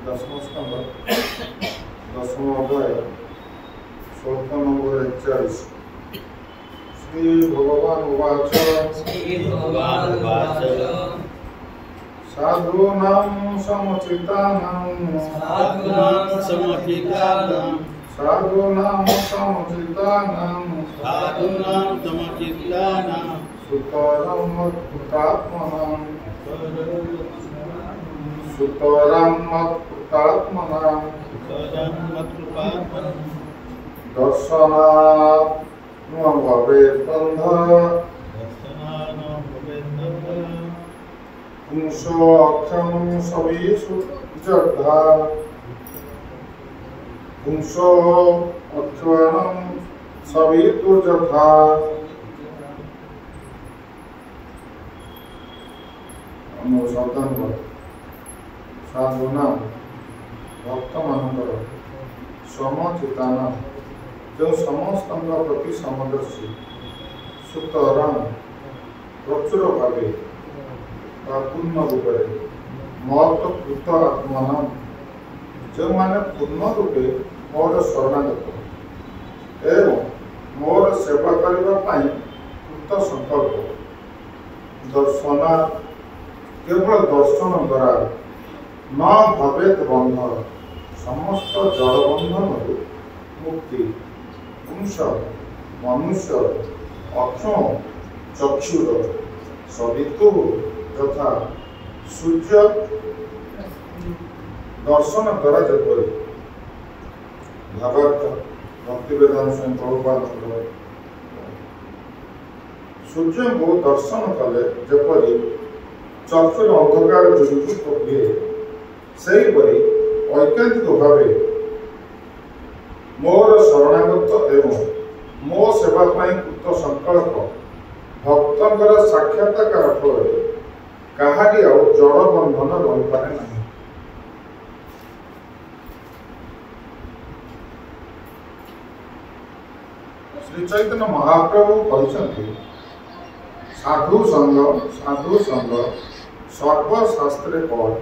दशम स्कंद दशम अध्याय श्लोक नंबर 41 श्री भगवान उवाच साधूनां समचितानां सुतरां मत्कृतात्मनां दर्शनात् न भवेत् बन्धः पुंसो अक्षं सविषु जग्धा पुंसो अक्षं सवितु जग्धा साधुना भक्त मानकर समचिताना जो समस्त प्रति समदर्शी सुतरां प्रचुर भावे पूर्ण रूपे महत्वकृत आत्मा जो माने पूर्ण रूपे मोर शरणागत एवं मोर सेवा करने कृत संकल्प दर्शना केवल दर्शन द्वारा न भवेत बंध समस्त जड़ बंधन मुक्ति पुंस मनुष्य अक्षो चक्षुर सवितु तथा सूर्य दर्शन द्वारा जपरी भावार्थ भक्ति वेदांत स्वयं प्रभुपाद सूर्य को दर्शन कले जपरी चक्षुर अंधकार दूरीभूत हुए सेहीपरि ऐकांतिक भावे मोर शरणागत एवं मो सेवा कृत संकल्प भक्तर साक्षात्कार फल कहारी जड़ बंधन रही पारे ना। श्री चैतन्य महाप्रभु कहते साधु संग सर्वशास्त्रे पढ़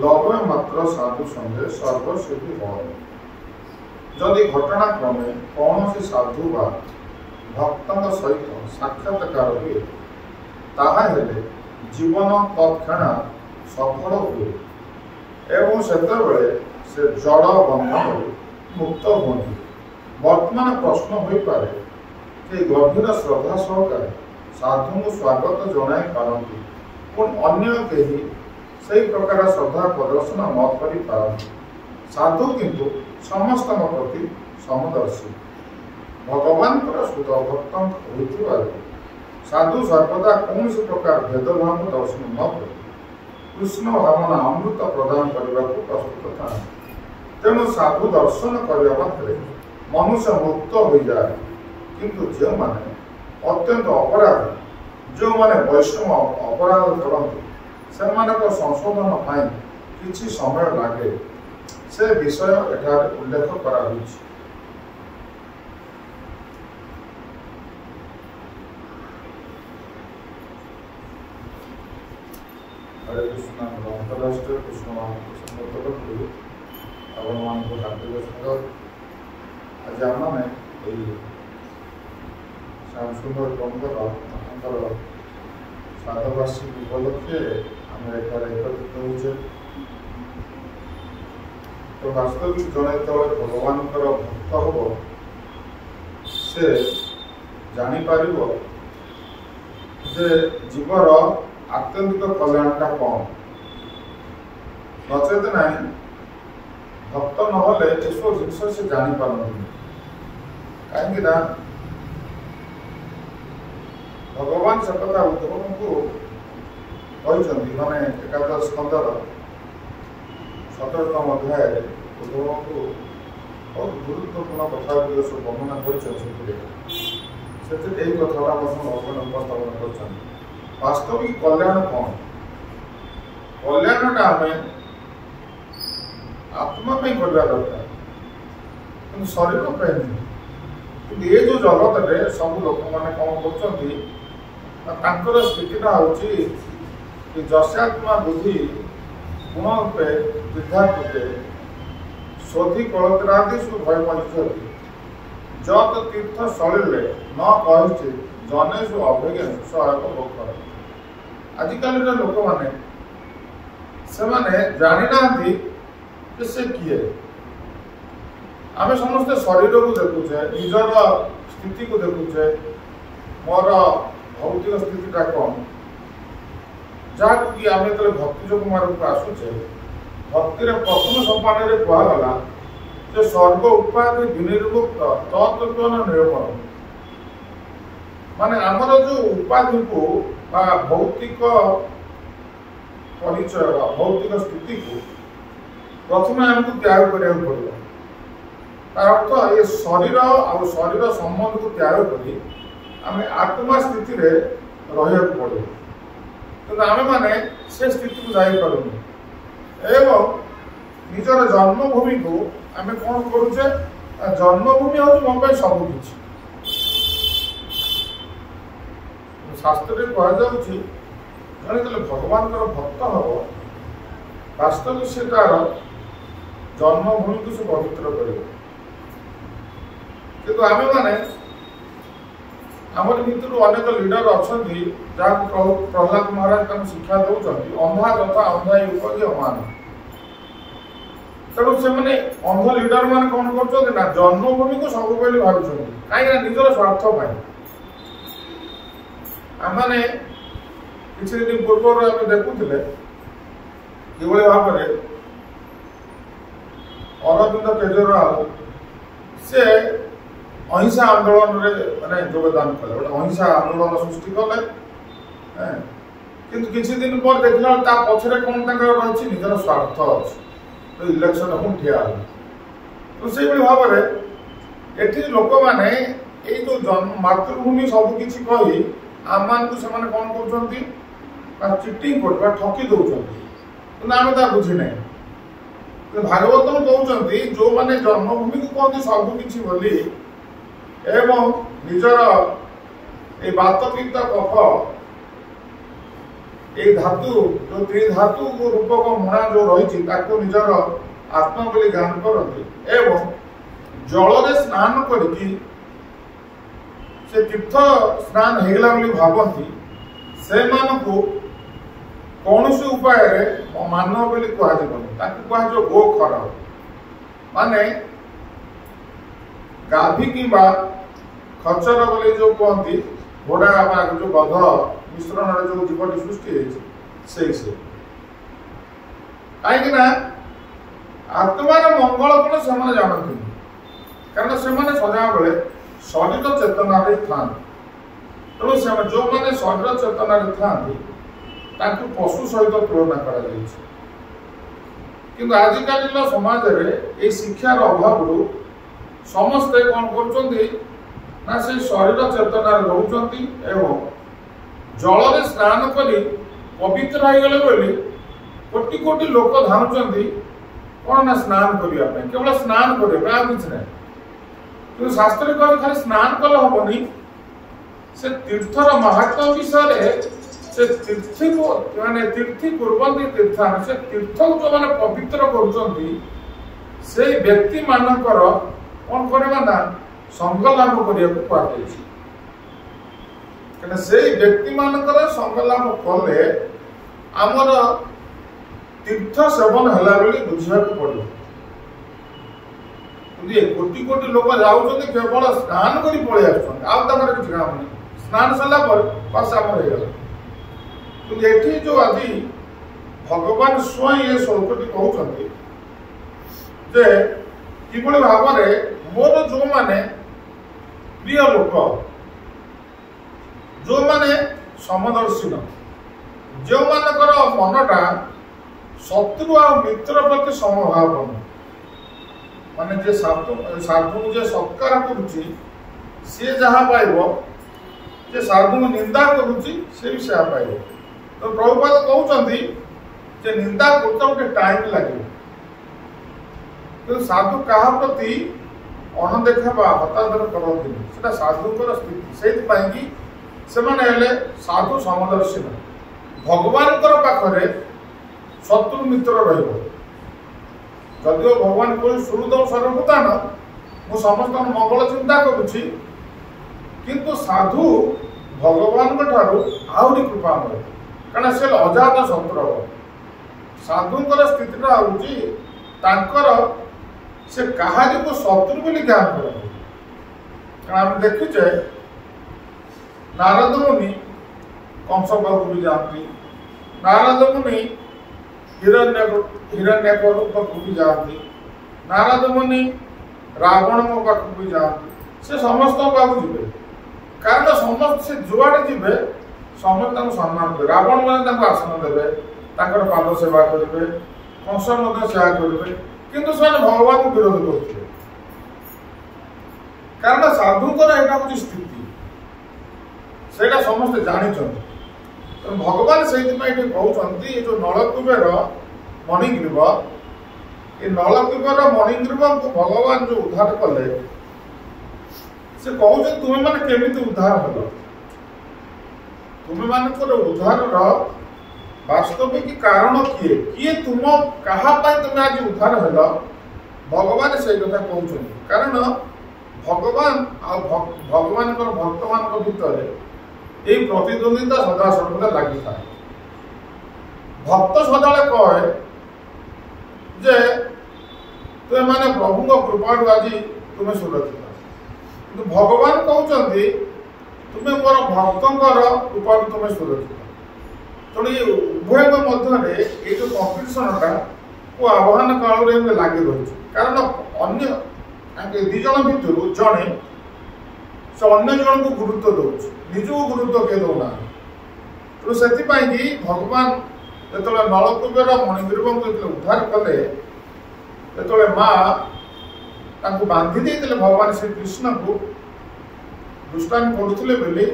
लवे मात्र साधु संगे सर्वसिद्धि पढ़। जदि घटनाक्रमे कौन सी साधु बा भक्त सहित साक्षात्कार हुए ताहेले जीवन तत्क्षण सफल हुए एवं सेतबेले से जड़ बंधन मुक्त हुए। वर्तमान प्रश्न हो पारे कि गभीर श्रद्धा सहकारे साधु को स्वागत जनाई पारती पुण अन्य कहीं से प्रकार श्रद्धा प्रदर्शन न करि पारती। साधु किंतु समस्त प्रति समदर्शी भगवान सुत भक्त होइथिबारु साधु सर्वदा कौन प्रकार भेदभाव दर्शन न कर कृष्ण भावना अमृत प्रदान करने को प्रस्तुत था। तेणु साधु दर्शन करने मात्रे मनुष्य मुक्त हो जाए किंतु जो माने अत्यंत अपराध जो माने वैष्णव अपराध करते से संशोधन पाई किछि समय लगे से विषय एठारे उल्लेख करा होइछि। हरे कृष्ण अंतरराष्ट्रीय कृष्ण संगठन आपण मानक हार्दिक स्वागत। आज आम श्याम सुंदर प्रमुखर श्राद्धवार्षिकी उपलक्षे आम एकत्रित होचे। तो वास्तविक जड़े जो भगवान भक्त हम से जापर जे जीवर आत्यंतिक कल्याणटा कौन नचेत ना भक्त नहले एसब जिनस से जापर कहीं भगवान से कथा उद्धव को कहते माने एकादश स्कंदर 17तम अध्याय उद्धव को बहुत गुरुत्वपूर्ण कथा सब वर्णना कर कथा उपस्थापन कर वास्तविक कल्याण कौन कल्याणटा आम आत्मा करवा दरकार कि शरीर कि ये जो जगत में सब लोक मैंने कौन कर स्थितिटा हूँ कि जस्यात्मा बुद्धि गुण रूपे विद्यापीठे शोधि कलत्रादिषु भय मरीचति जत तीर्थ सलिले न कहिछि जनेषु अभिज्ञ सहायक भोग। आजिकल लोक मैंने से जानी ना से किए आम समस्ते शरीर को देखुचे निजर स्थिति को देखुचे मोर भौतिक स्थितिटा कौन जहाँ कि आम जो भक्ति जो मार्ग को आसुचे भक्तिर प्रथम सोपान कहगला जे सर्व उपाधि विनिर्मुक्त तत्व निरमण माने आमर जो उपाधि को भौतिक परिचय भौतिक स्थिति को प्रथम आमको त्याग करा पड़ो तार अर्थ ये शरीर और शरीर संबंध को त्याग करी आम आत्मा स्थिति रे रहा पड़ो कि आम मैंने से स्थिति को जापर एवं निजर जन्मभूमि को आम कौन करुचे जन्मभूमि हूँ मो सबकि शास्त्र कहुच्छी जड़े जो भगवान भक्त हम वास्तव से तार जन्मभूमि को से पवित्र कर किंतु आम मैंने आमर भितर अनेक लीडर अच्छा जहाँ प्रहलाद महाराज शिक्षा दौरान अंधा कथा अंधा युग अमान तेणु से अंध लीडर मान कौन कर जन्मभूमि को सब भाव कहीं निजर स्वार्थ आमने किसी दिन पूर्व आम देखुले कि भाव में अरविंद केजरीवाल से अहिंसा आंदोलन माने योगदान कले गोटे अहिंसा आंदोलन सृष्टि कले किंतु किसी दिन पर देखला पछरे कौन रही निजर स्वार्थ अच्छे इलेक्शन हूँ ठिया तो से भाव में एटी लोक मैंने ये जो जन्म मातृभूमि सबकि कही आम मान से कौन कर चिटिंग कर ठकी दौरान कि आम ता बुझी ना भागवतम कहते जो मैंने जन्मभूमि को कहते सबकि बोली एवं निजर ये बातपित्त कफ ये धातु जो त्रिधातु रूपक मुणा जो रही निजर आत्मा बोली ज्ञान करते एवं जल स्नान करके से तीर्थ स्नान होगला भावती से कौन सी उपाय मानव बोली कह गो खर माने गाभी कि खचर बोले जो कहती घोड़ा जो गध मिश्रण जो जीवटी सृष्टि से कहीं आत्मार मंगल कौन से जानते कारण से सदा बेले शरीर चेतना था तेणु जो मैंने शरीर चेतना था पशु सहित तुलना कर आजिकल समाज में शिक्षार अभाव समस्ते कौन कर शरीर चेतना रोचती एवं जल स्नान कर पवित्र हो गले बोली कोटि कोटि लोक धाउंट कौन ना स्नान करने केवल स्नान करेंगे आ कि ना कि शास्त्र कह खाली स्नान कले हेनी से तीर्थर महात्म विषय से तीर्थी को माने तीर्थी कुर्बंती तीर्थान से तीर्थ को जो माने पवित्र करुचंती से व्यक्ति मानकर कौन करबा ना संग लाभ करिया को कहै कने से व्यक्ति मानकर संग लाभ कले हमर तीर्थ सेवन हला बेली बुझिया को पड़ो ये कोटि कोटि लोक जाउछन केवल स्नान करी पळे आछन आ तकर किछ काम नहीं स्नान सला पर बस हमर हे गला तो एठी जो आज भगवान स्वयं ये श्लोकटी कहउछन जे किबळे भाव रे मोर जो माने प्रिय लोक जो माने समदर्शी जो मानकर मनटा शत्रु और मित्र प्रति समभावन माने जे साधु जे सत्कार करुची सी जहाँ पाइब जे साधु निंदा करुची से भी से पाइब तो प्रभुपाद कहते जे निंदा करते गोटे टाइम लगे तो साधु क्या प्रति अणदेखा हतादर करते साधुकर स्थिति से साधु समदर्शी भगवान पाखे शत्रु मित्र रहिबो जदिओ भगवान कोई सुहृद सर्वभूतान मु समस्त मंगल चिंता करुछि किंतु साधु भगवान ठारू आहरी कृपामय कारण से अजात शत्रु साधुंकर स्थितिटा हूँ तांकर से कहारी को शत्रु बोली ज्ञान कर आम देखुचे नारद मुनि कंस पाखु भी जाती नारद मुनि हिरण्यक पाखु भी जाती नारद मुनि रावण पाखु भी जाती से समस्त पाखु जी कारण समस्त से जुआड़े जी समस्त सम्मान करें रावण मैंने आसन देवे पाद सेवा करेंगे कंस सेवा करेंगे किंतु से भगवान को विरोध करते कारण साधुकर यहाँ हूँ स्थिति से समस्ते जानते तो भगवान से कहते ये जो नलकुबेर मणिग्रीव ये नलकुबेर मणिग्रीव को भगवान जो उद्धार कले से कहते तुम्हें मैंने केमी उद्धार हल तुम्हें मान उद्धार वास्तविक कारण किए किए तुम कहा तुम्हें आज उद्धार हल भगवान से कथा कहते कारण भगवान भगवान भक्त मान भितर ये प्रतिद्वंदिता सदा सर्वदा लगी था भक्त सदा कहे जे तुम्हें माने प्रभु कृपा आज तुम्हें सुरक्षित किंतु भगवान कहते तुम्हें मोर भक्तर कृपा तुम्हें सुरक्षित तेणु ये उभय मध्य ये जो कंपिटिशनटा को आह्वान काल लगी रही कारण अन्य दी जन भितर जड़े से अन्य जन को गुरुत्व दौर निज को गुरुत्व किए दौना तेणु से भगवान जो नलकुबेर मणिग्रीव को उद्धार कले जो माँ बांधी देते भगवान श्री कृष्ण को दुष्टान पड़ुले बोली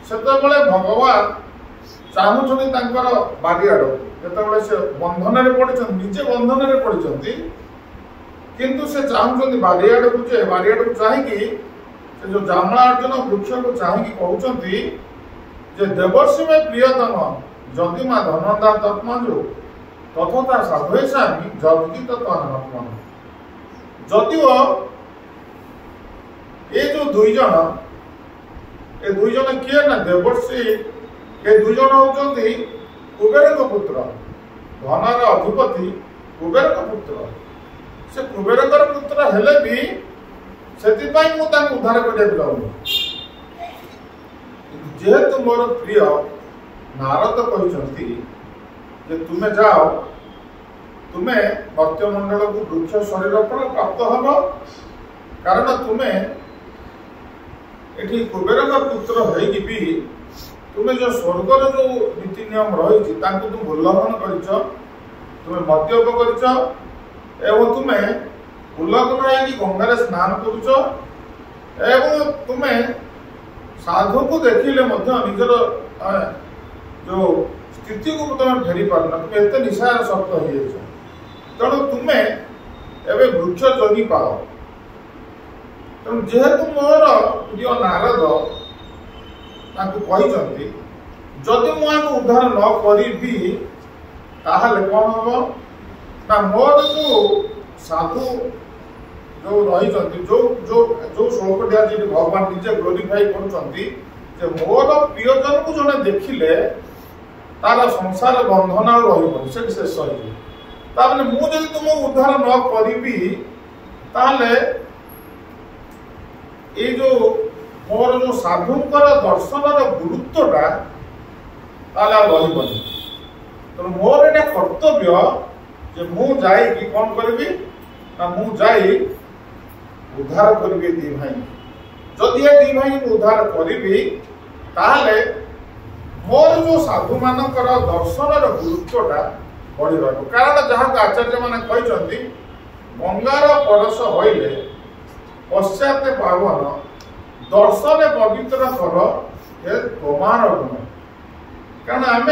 से भगवान चाहूँ बारियाड़ जो से बंधन पड़े निजे बंधन पड़ते किंतु से चाहूँ बारियाड़ को बारियाड़ को चाहिए जो जामलार्जुन वृक्ष को चाहिए कहते जे देवर्षि में प्रियतम जदि माँ धनंदा तत्मजु तथता साधुषामी जदि तत्म जदिओ ये जो दुई जन किए ना देवर्षि ये दुई जन होती कुबेर पुत्र धनर अधिपति कुबेर पुत्र से कुबेर पुत्र हेले भी से उद्धार करने जेहेतु मोर प्रिय नारद कहते तुम्हें जाओ तुम्हें मर्त्यमंडल को वृक्ष शरीर पर प्राप्त हम कारण तुम्हें ये कुबेर पुत्र हो तुम्हें जो स्वर्गर जो नीति नियम रही तुम उल्लंघन कर तुम्हें मद्यप कर तुम्हें उल्लंघन गंगार स्नान कर तुम्हें साधु को देखिले निजर जो स्थिति को तुम फेरी पारना तुम एत निशार शक्त हो तेणु तुम्हें एवं वृक्ष जगी पाओ तेणु जेहेतु मोर प्रिय नारद कहते जदि मुझे उद्धार न करी ताहले कौन हम ना मोर जो साधु जो रही जो जो जो श्लोक आज भगवान निजे ग्लोरीफाई कर मोर प्रियजन को जड़े देखिले तार संसार बंधन से शेष होने मुझे तुम उद्धार न करी ताहले ये जो मोर जो साधुंकर दर्शनर गुरुत्वटा रही तेणु मोर ये कर्तव्य जे मु जाई कौन करी ना मु जाई उद्धार करी दी भाई जदि ये दी भाई उद्धार करी ताहले मोर जो साधु मानकर दर्शनर गुरुत्वटा बढ़ कारण जहाँ आचार्य मैंने कहते गंगार परस हईले पश्चात पावन दर्शन पवित्र कर तमार गुण कारण आम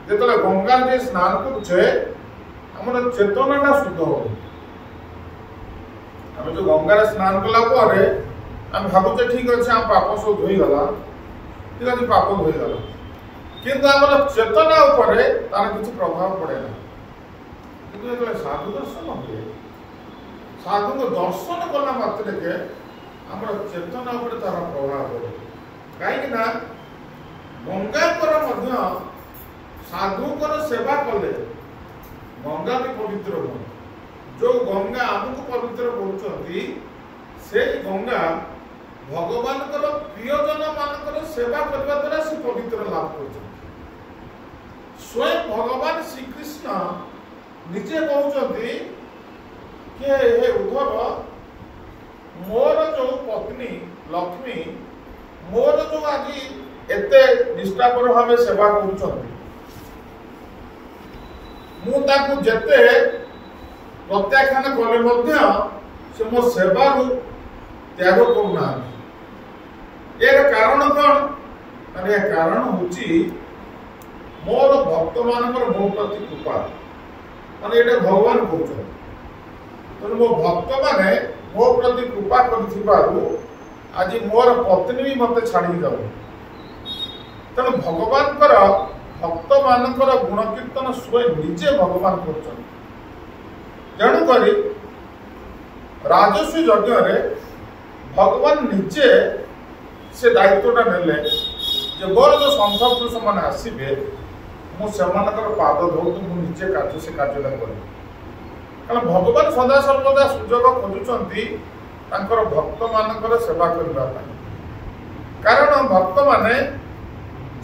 जो गंगार जे स्नान करुचे आम चेतनाटा शुद्ध हो आम जो गंगार स्नान कला आम भावुचे ठीक अच्छे आम पाप सब धोईगला ठीक अच्छे पाप धोईगला किंतु आमर चेतना उपरे तार किसी प्रभाव पड़े ना। किंतु जो साधु दर्शन हुए साधु को दर्शन कला मात्र के आमर चेतना उपरे तार प्रभाव पड़े कहीं गंगा साधुकर सेवा कले गंगा भी पवित्र हो जो गंगा आमको पवित्र करुँच से गंगा भगवान प्रियजन मान सेवा करने द्वारा से पवित्र लाभ कर स्वयं भगवान श्रीकृष्ण निजे कहते कि हे उद्धव मोर जो पत्नी लक्ष्मी मोर जो आज एते निष्ठापर भाव सेवा कर जेते प्रत्याख्यान कले से मो सेवारू त्याग करना यार कारण कौन माने कारण होची मोर भक्त मानकर मो प्रति कृपा माने एटा भगवान कहउछन तो मो भक्त माने मो प्रति कृपा करथिबारु आज मोर पत्नी भी मते छाड़ी जाऊ तेणु भगवान भक्त मानकर गुण कीर्तन स्वयं निजे भगवान करछन तेणु करी राजस्वी यज्ञ रे भगवान निजे से दायित्वटा नेले जे मोर जो संत पुरुष मैंने आसबे मुझे पाद धोतु मुझे कार्य से कार्यटा करी कारण भगवान सदा सर्वदा सुजोग खोजुंट भक्त मान सेवा करने कारण भक्त माने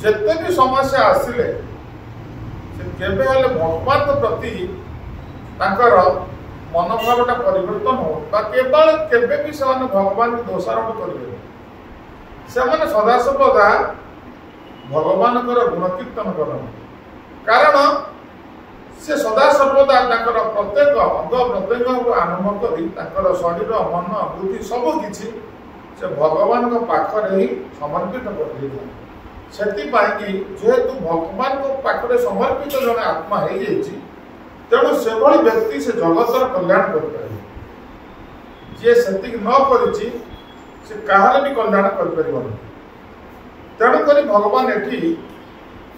जिते भी समस्या आसिले केबे हेले भगवान प्रति मनोभावटा परिवर्तन हो केवल केबे भी से भगवान को दोषारोप करेंगे से सदा सर्वदा भगवान गुण कीर्तन कर कारण से सदा सर्वदा प्रत्येक अंग प्रत्यंग को आरंभ कर शरीर मन बुद्धि सब किसी से भगवान पाखरे ही समर्पित कर जेहेतु भगवान पाखरे समर्पित जन आत्मा हो जाए तेणु से व्यक्ति से जगतर कल्याण कर जी से न करी से कहार भी कल्याण कर तेणुक भगवान एटी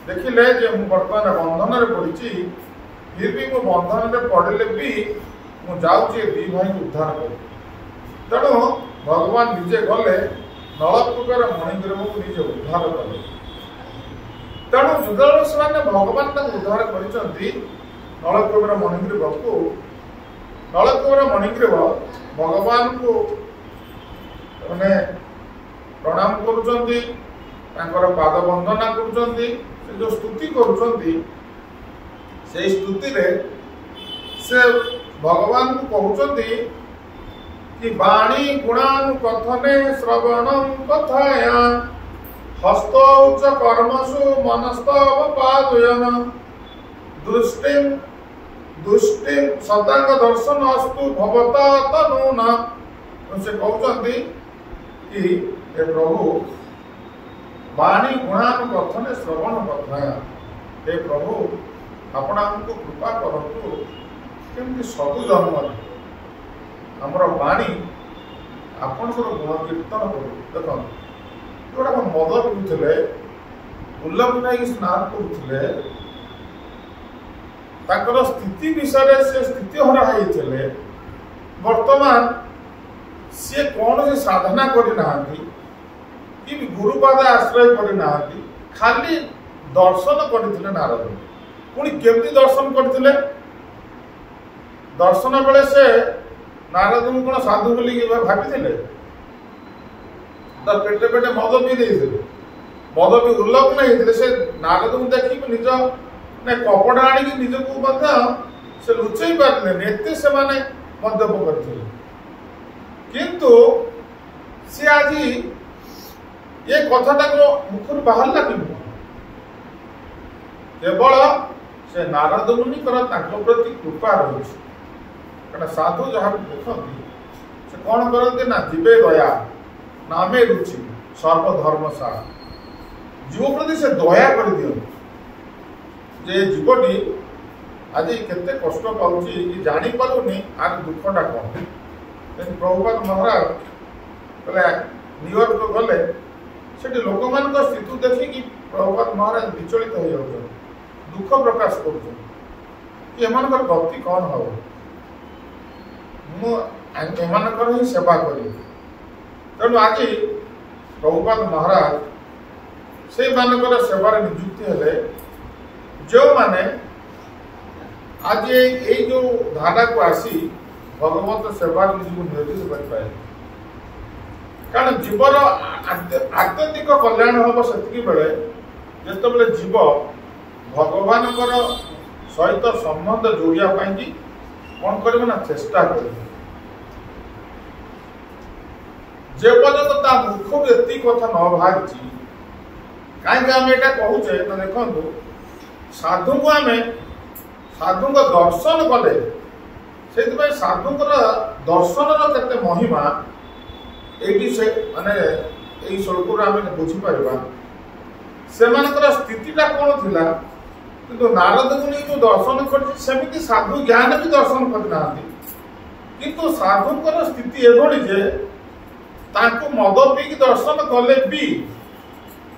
देखिले जे बर्तमान बंधन में पड़ी फिर भी मो बंधन में पड़े भी मुझे दी भाई उद्धार कर तेणु भगवान निजे गले नलकूपर मणिग्रीव को निजे उद्धार कले तेणु जुगल से भगवान उद्धार कर नलकूपर मणिग्रीव को नलकूपर मणिग्रीव भगवान को मैंने प्रणाम करुँच पाद वंदना कर जो स्तुति कर स्तुति से भगवान को कहते कि वाणी गुणानुकथने श्रवणं कथाया हस्तो च कर्मसु मनस्तव पादयन दृष्टिं दुष्टिं सदांग दर्शन अस्तु भवता तनूना से कहते कि हे प्रभु वाणी गुणानुकथने श्रवण कथाया हे प्रभु आपण हमको कृपा करतु केमती सबु जन्म आमर वाणी आपण गुण कीर्तन करू देख जोड़ा मद पीते उल्लंघन स्नान करुले स्थिति विषय से स्थिति हरा होते वर्तमान सी कौन से साधना करना कि गुरुपाद आश्रय करना खाली दर्शन करते नारद पुणी केमती दर्शन करते दर्शन बेले से नारद को कौन साधु बोलिक भाभी पेटे पेटे मद पी देते मद भी उल्लंघन होते से नारद को देखिए निज कपड़ा आनिक निजक से लुचई पारे एत से मद्यप करते किंतु सी आज ये कथाटा मुखर बाहर केवल से नारद मुनि प्रति कृपा रही कारण साधु जहाँ देखते से कौन करते ना जीवे दया नामे रुचि सर्वधर्मसा जीव प्रति से दया कर दियंती जे जीवटी आज केते कष्ट पाउची कि जानी पारुनी आर दुखटा कौन प्रभुपाद महाराज न्यूयॉर्क गले से लोक मान स्थिति देखिकी प्रभुपाद महाराज विचलित हो जाते दुख प्रकाश कर गति कौन हम मुझे ही सेवा करी तेणु आज प्रभुपाद महाराज से मानकर सेवार नियुक्ति हेले जो माने आज ये जो धारा को आसी भगवत सेवा नियोजित कर पाए कारण जीवर आत्यंतिक कल्याण हम से बेले जिते जीव भगवान सहित संबंध जोड़ापी कौन कर चेष्टा कर जे पर्यंत मुख एति कथा न बाहर कहीं आम यहाँ कहूचे तो देखो साधु को आम साधु दर्शन कले से साधु दर्शन केते महिमा ये से माने यही स्वरूप आम बुझीपर से स्थितिटा कौन थिला किंतु नारद मुनि जो दर्शन कर साधु ज्ञान भी दर्शन करना किंतु साधुकर स्थिति एभली जे तांको मद पी दर्शन कले भी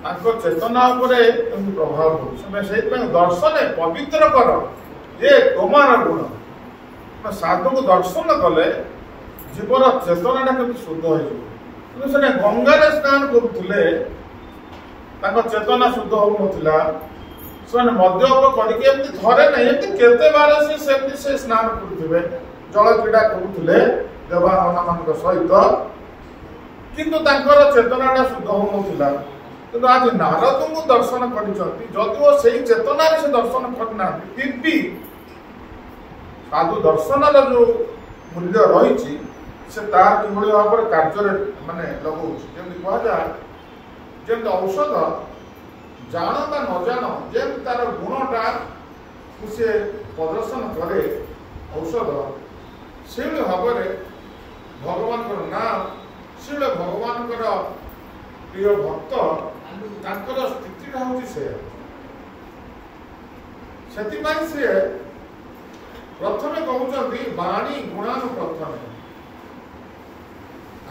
चेतना प्रभाव पड़े दर्शन पवित्र कर ये तुम्हार गुण साधु को दर्शन कले जीवर चेतनाटा के शुद्ध हो गंगार स्नान करुले चेतना शुद्ध हो मद्यप करके थरे ना केते बार से स्नान करुवे जल क्रीड़ा करुले देवान मान सहित किंतु चेतनाटा शुद्ध हो किंतु आज नारद को दर्शन करियो से चेतना से दर्शन करना फिर भी साधु दर्शन जो मूल्य रही से तार कि भाव में कार्य माने लगुच कह जाए जमी औषध जान ता न जान जमी तार गुणटा से प्रदर्शन करे औषध से भाव में भगवान नाम से भगवान प्रिय भक्त स्थिति हूँ से प्रथम कहते वाणी गुणानु प्रथम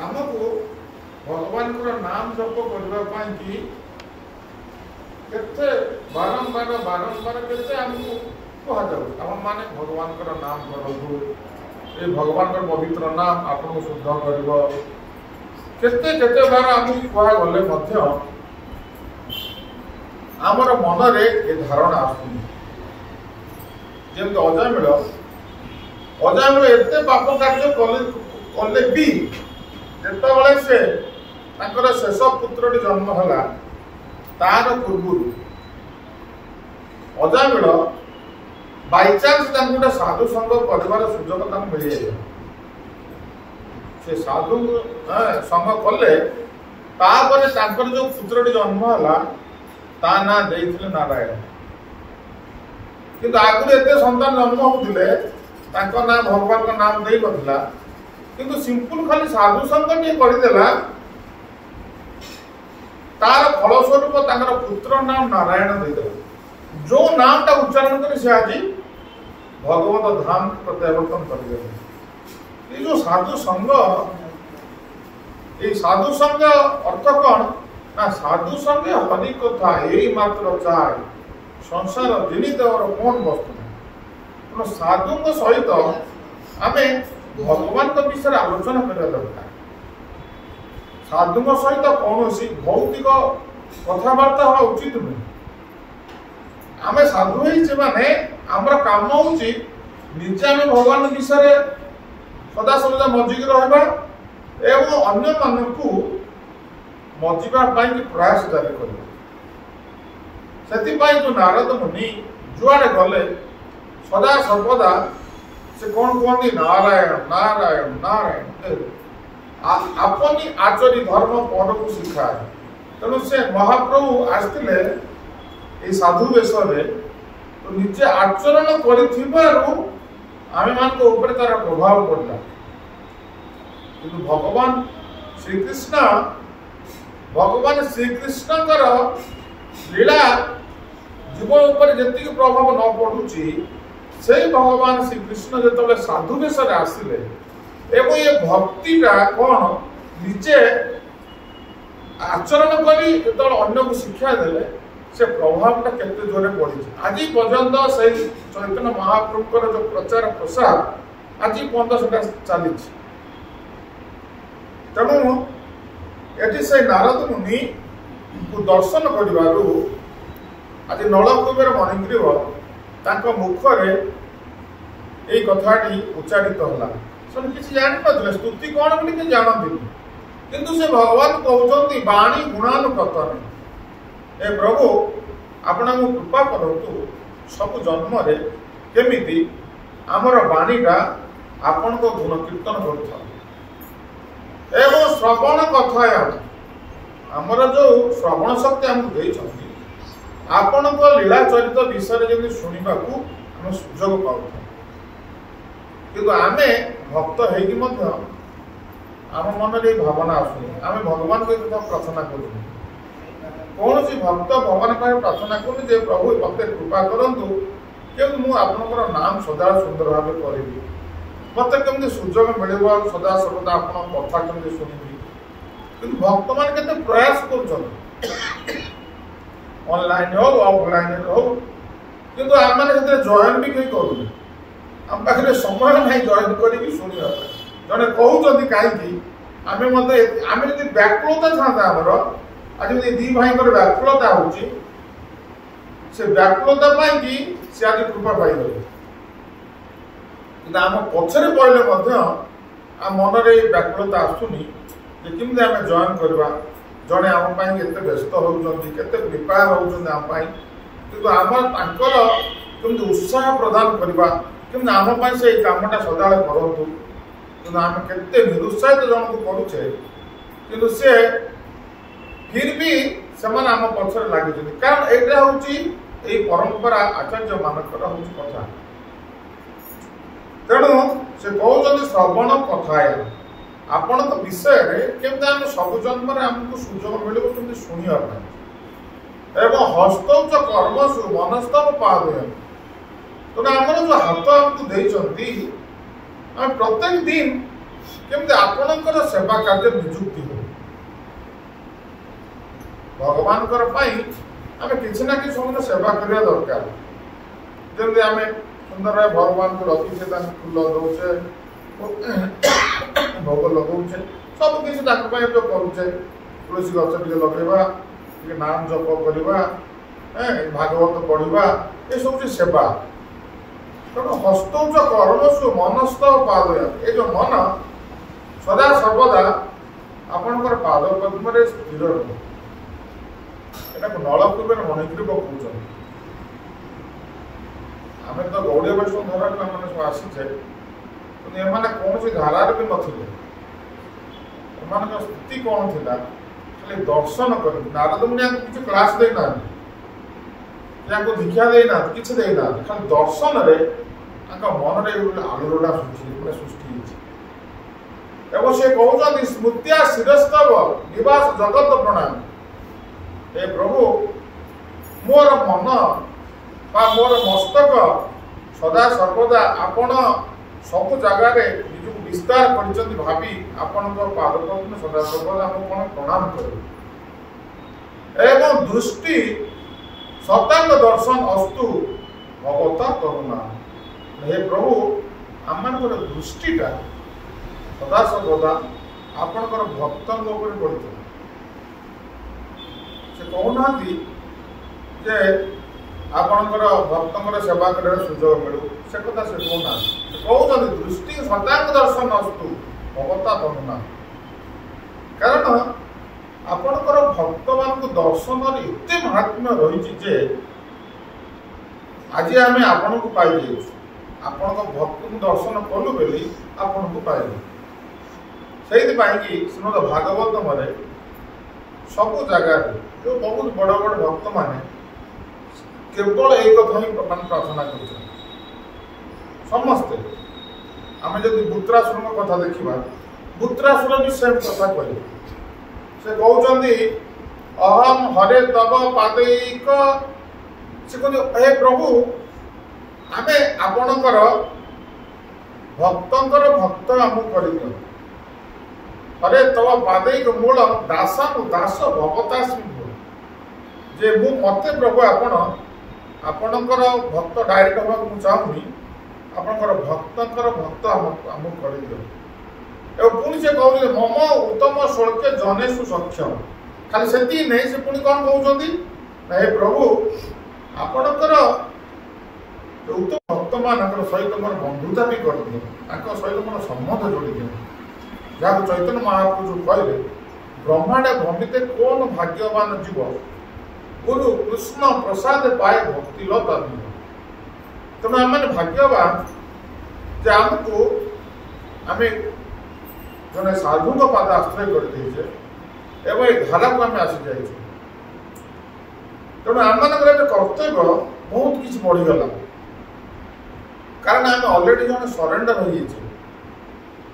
आमको भगवान नाम जप करने केते बारंबार बारंबार केते आमको कह जाऊ माने भगवान नाम करूँ ये भगवान पवित्र नाम आपको शुद्ध कर केते केते बार आमको कहगले आमर मन रे ये धारणा आसमी अजामिल एते पाप कार्य कले भी जिते से शेष पुत्र जन्म है तार पूर्व अजामिल बाईचान्स गोटे साधु संग कर सुजोग मिल जाए से साधु संग कले जो पुत्र जन्म है ता ना देइथिले नारायण किंतु आगुरी एते संतान जन्म होउथिले तांको ना भगवान का नाम देई नथिला किंतु सिंपल खाली साधु संग नी करिदेला तार फल स्वरूप तांकर पुत्र नाम नारायण देदेला जो नाम ता उच्चारण करी से आज भगवत धाम प्रत्यावर्तन करिदेला ये जो साधु संग अर्थ कौन ना साधु संगे हरि कथा यही मात्र चाहे संसार जीवित और कौन वस्तु साधु सहित आम भगवान विषय आलोचना करने दरकार साधु सहित कौन भौतिक कथबार्ता हवा उचित नुह आम साधु माने आमर काम हूँ निजे आम भगवान विषय सदा सर्वदा मजिक रहा एवं अन्य मानू मजिबा प्रयास जारी कर जो नारद मुनि जुआड़े गले सदा सर्वदा से कौन कहते नारायण नारायण नारायण अपनी आचरी धर्म पर को शिखाए तेणु से महाप्रभु आसते साधु वेश तो निजे आचरण कर तार प्रभाव पड़ा कि भगवान श्रीकृष्ण लीला जीव उपर जी प्रभाव न पड़ुची से भगवान श्रीकृष्ण जो साधु वेश आसिले एवं ये भक्तिटा कौन निजे आचरण करी अन्य को शिक्षा देले से प्रभावटा केते जोरे पड़ी आज पर्यंत से चैतन्य महाप्रभुकर जो प्रचार प्रसार आज पर्यंत से चली तेणु ये से नारद मुनि को दर्शन कर आज नलकुबेर मणिग्रीव मुखरे यही कथाटी उच्चारित है से किसी जान पाते स्तुति कौन बोली जानती किंतु से भगवान कहते वाणी गुणानुकतन ए प्रभु आपण कृपा करतु सब जन्म रे केमिति आमर वाणीटा आपण को गुण कीर्तन करता एवं श्रवण कथायाम आमर जो श्रवण शक्ति आमको देइछंती आपण को लीला चरित विषय जब शुणा आम सुजोग पाऊ किंतु आमे भक्त होगी आम मन में भावना आसुनी आम भगवान को प्रार्थना करूँ कौन सी भक्त भगवान पाखे प्रार्थना करूँ जे प्रभु मत कृपा करूँ कि मुझे नाम सदा सुंदर भाव करी मत केमती सुजोग मिल सदा सर्वदा आप कथा केमती शुणी कि भक्त मान के प्रयास कर ऑनलाइन हो ऑफलाइन हो किंतु आम मैंने जॉइन भी कहीं करूँ आम पाखे समय ना जॉइन करी शुणा जड़े कहते कहीं आम जब व्याकुलता था आमर आज दी भाई व्याकुलता हो व्याकुलता सी आज कृपा पाई कि आम पछरे पड़े आम मन में व्याकुलता आसुनी किमती आम जॉइन करवा जड़े आम व्यस्त होते प्रिपेयर होती कि आम कमी उत्साह प्रदान करवा कि आम से कामटा सदा करूँ कि आम के निरुत्साहित जन को करुचे कि सी फिर भी से आम पक्षर लगे कारण यहाँ हूँ परंपरा आचार्य मानकर हूँ कथा तेणु से कहते श्रवण कथा आपण विषय केमती आम सब जन्म आमको सुजोग मिल शुणा एवं हस्तौच कर्मसु मनस्तव पादय तेना आम जो हाथ आमको देती आम प्रत्येक दिन केमती आपणकर सेवा कार्य निजुक्ति हो भगवान आम किसी ना कि समय सेवा करने दरकार जमी आम सुंदर भगवान को रखीचे फूल दौचे भोग लगौचे सब किसी जो करुचे तुलसी गच टे लगेगा नाम जप करवा भागवत पढ़ा ये सब सेवा तेणु हस्तौच कर्मसु मनस्तव पादय ये जो मन सदा सर्वदा आपणकर पाद पद्म स्थिर रहे यहाँ नलकुबेर मणिग्रीव कहते आम तो गौड़ीय वैष्णव धरा मैंने सब आसीचे एम कौन सी धारार भी नथिले एम स्थिति कौन थी खाली दर्शन कर नारद मुनि किसी क्लास देना दीक्षा देना किसी देना खाली दर्शन मन में आलोड़ना सृष्टि एवं से कहते स्मृतिया शिरस्तव निवास जगत प्रणाम हे प्रभु मोर मन बा मोर मस्तक सदा सर्वदा आपण सब जगार निज विस्तार कर भावी आपण पाद पद्म सदा सर्वदा कौन प्रणाम कर एवं दृष्टि सतांग दर्शन अस्तु भगवता करुणा हे प्रभु आम दृष्टिटा सदा सर्वदा आपणकर भक्तों पड़ता से कहना जे आपणकर भक्तों सेवा कर सुजोग मिलू से कथा से कहना कहते दृष्टि सदांग दर्शन अस्तु भगवता करुणा कारण आपणकर भक्त मान दर्शन एत महात्म्य रही आज आम आपण को पाई आपण भक्त को दर्शन कलु बोली आपण को पाइलु से श्रीमद भागवत में सब जगह जो बहुत बड़ बड़ भक्त माने केवल एक कथा ही प्रार्थना कर समस्ते आम जब बुत्रासुर कथा देखा बुत्रासुर भी सेम कथा कहे से कहते अहम हरे तब पादैक से कहते हे प्रभु आमे आपणकर भक्तर भक्त आमको कर हरे तब पादैक मूल दासानु दास भवतास्मि जे मते प्रभु आपणकर भक्त डायरेक्ट हवा चाहूनी आपणकर भक्तर भक्त आमको कर दियो पुणी से कहते मम उत्तम शुल्के जनेशु सक्षम खाली से नहीं से पुणी कौन कहते हे प्रभु आपणकर उत्तम भक्त मान सहित मोर बंधुता भी कर दियो सहित मोर संबंध जोड़ी दियो जहाँ चैतन्य महाप्रभु कहले ब्रह्मांड भ्रमित कौन भाग्यवान जीव गुरु कृष्ण प्रसाद पाए भक्ति लता तेणु आम भाग्यवान जे आमको आम जड़े साधु पाद आश्रय करदे एवं ये धारा को आम आसी जाइए तेणु आम कर्तव्य बहुत किसी बढ़ीगला कारण आम अलरेडी जन सरेंडर हो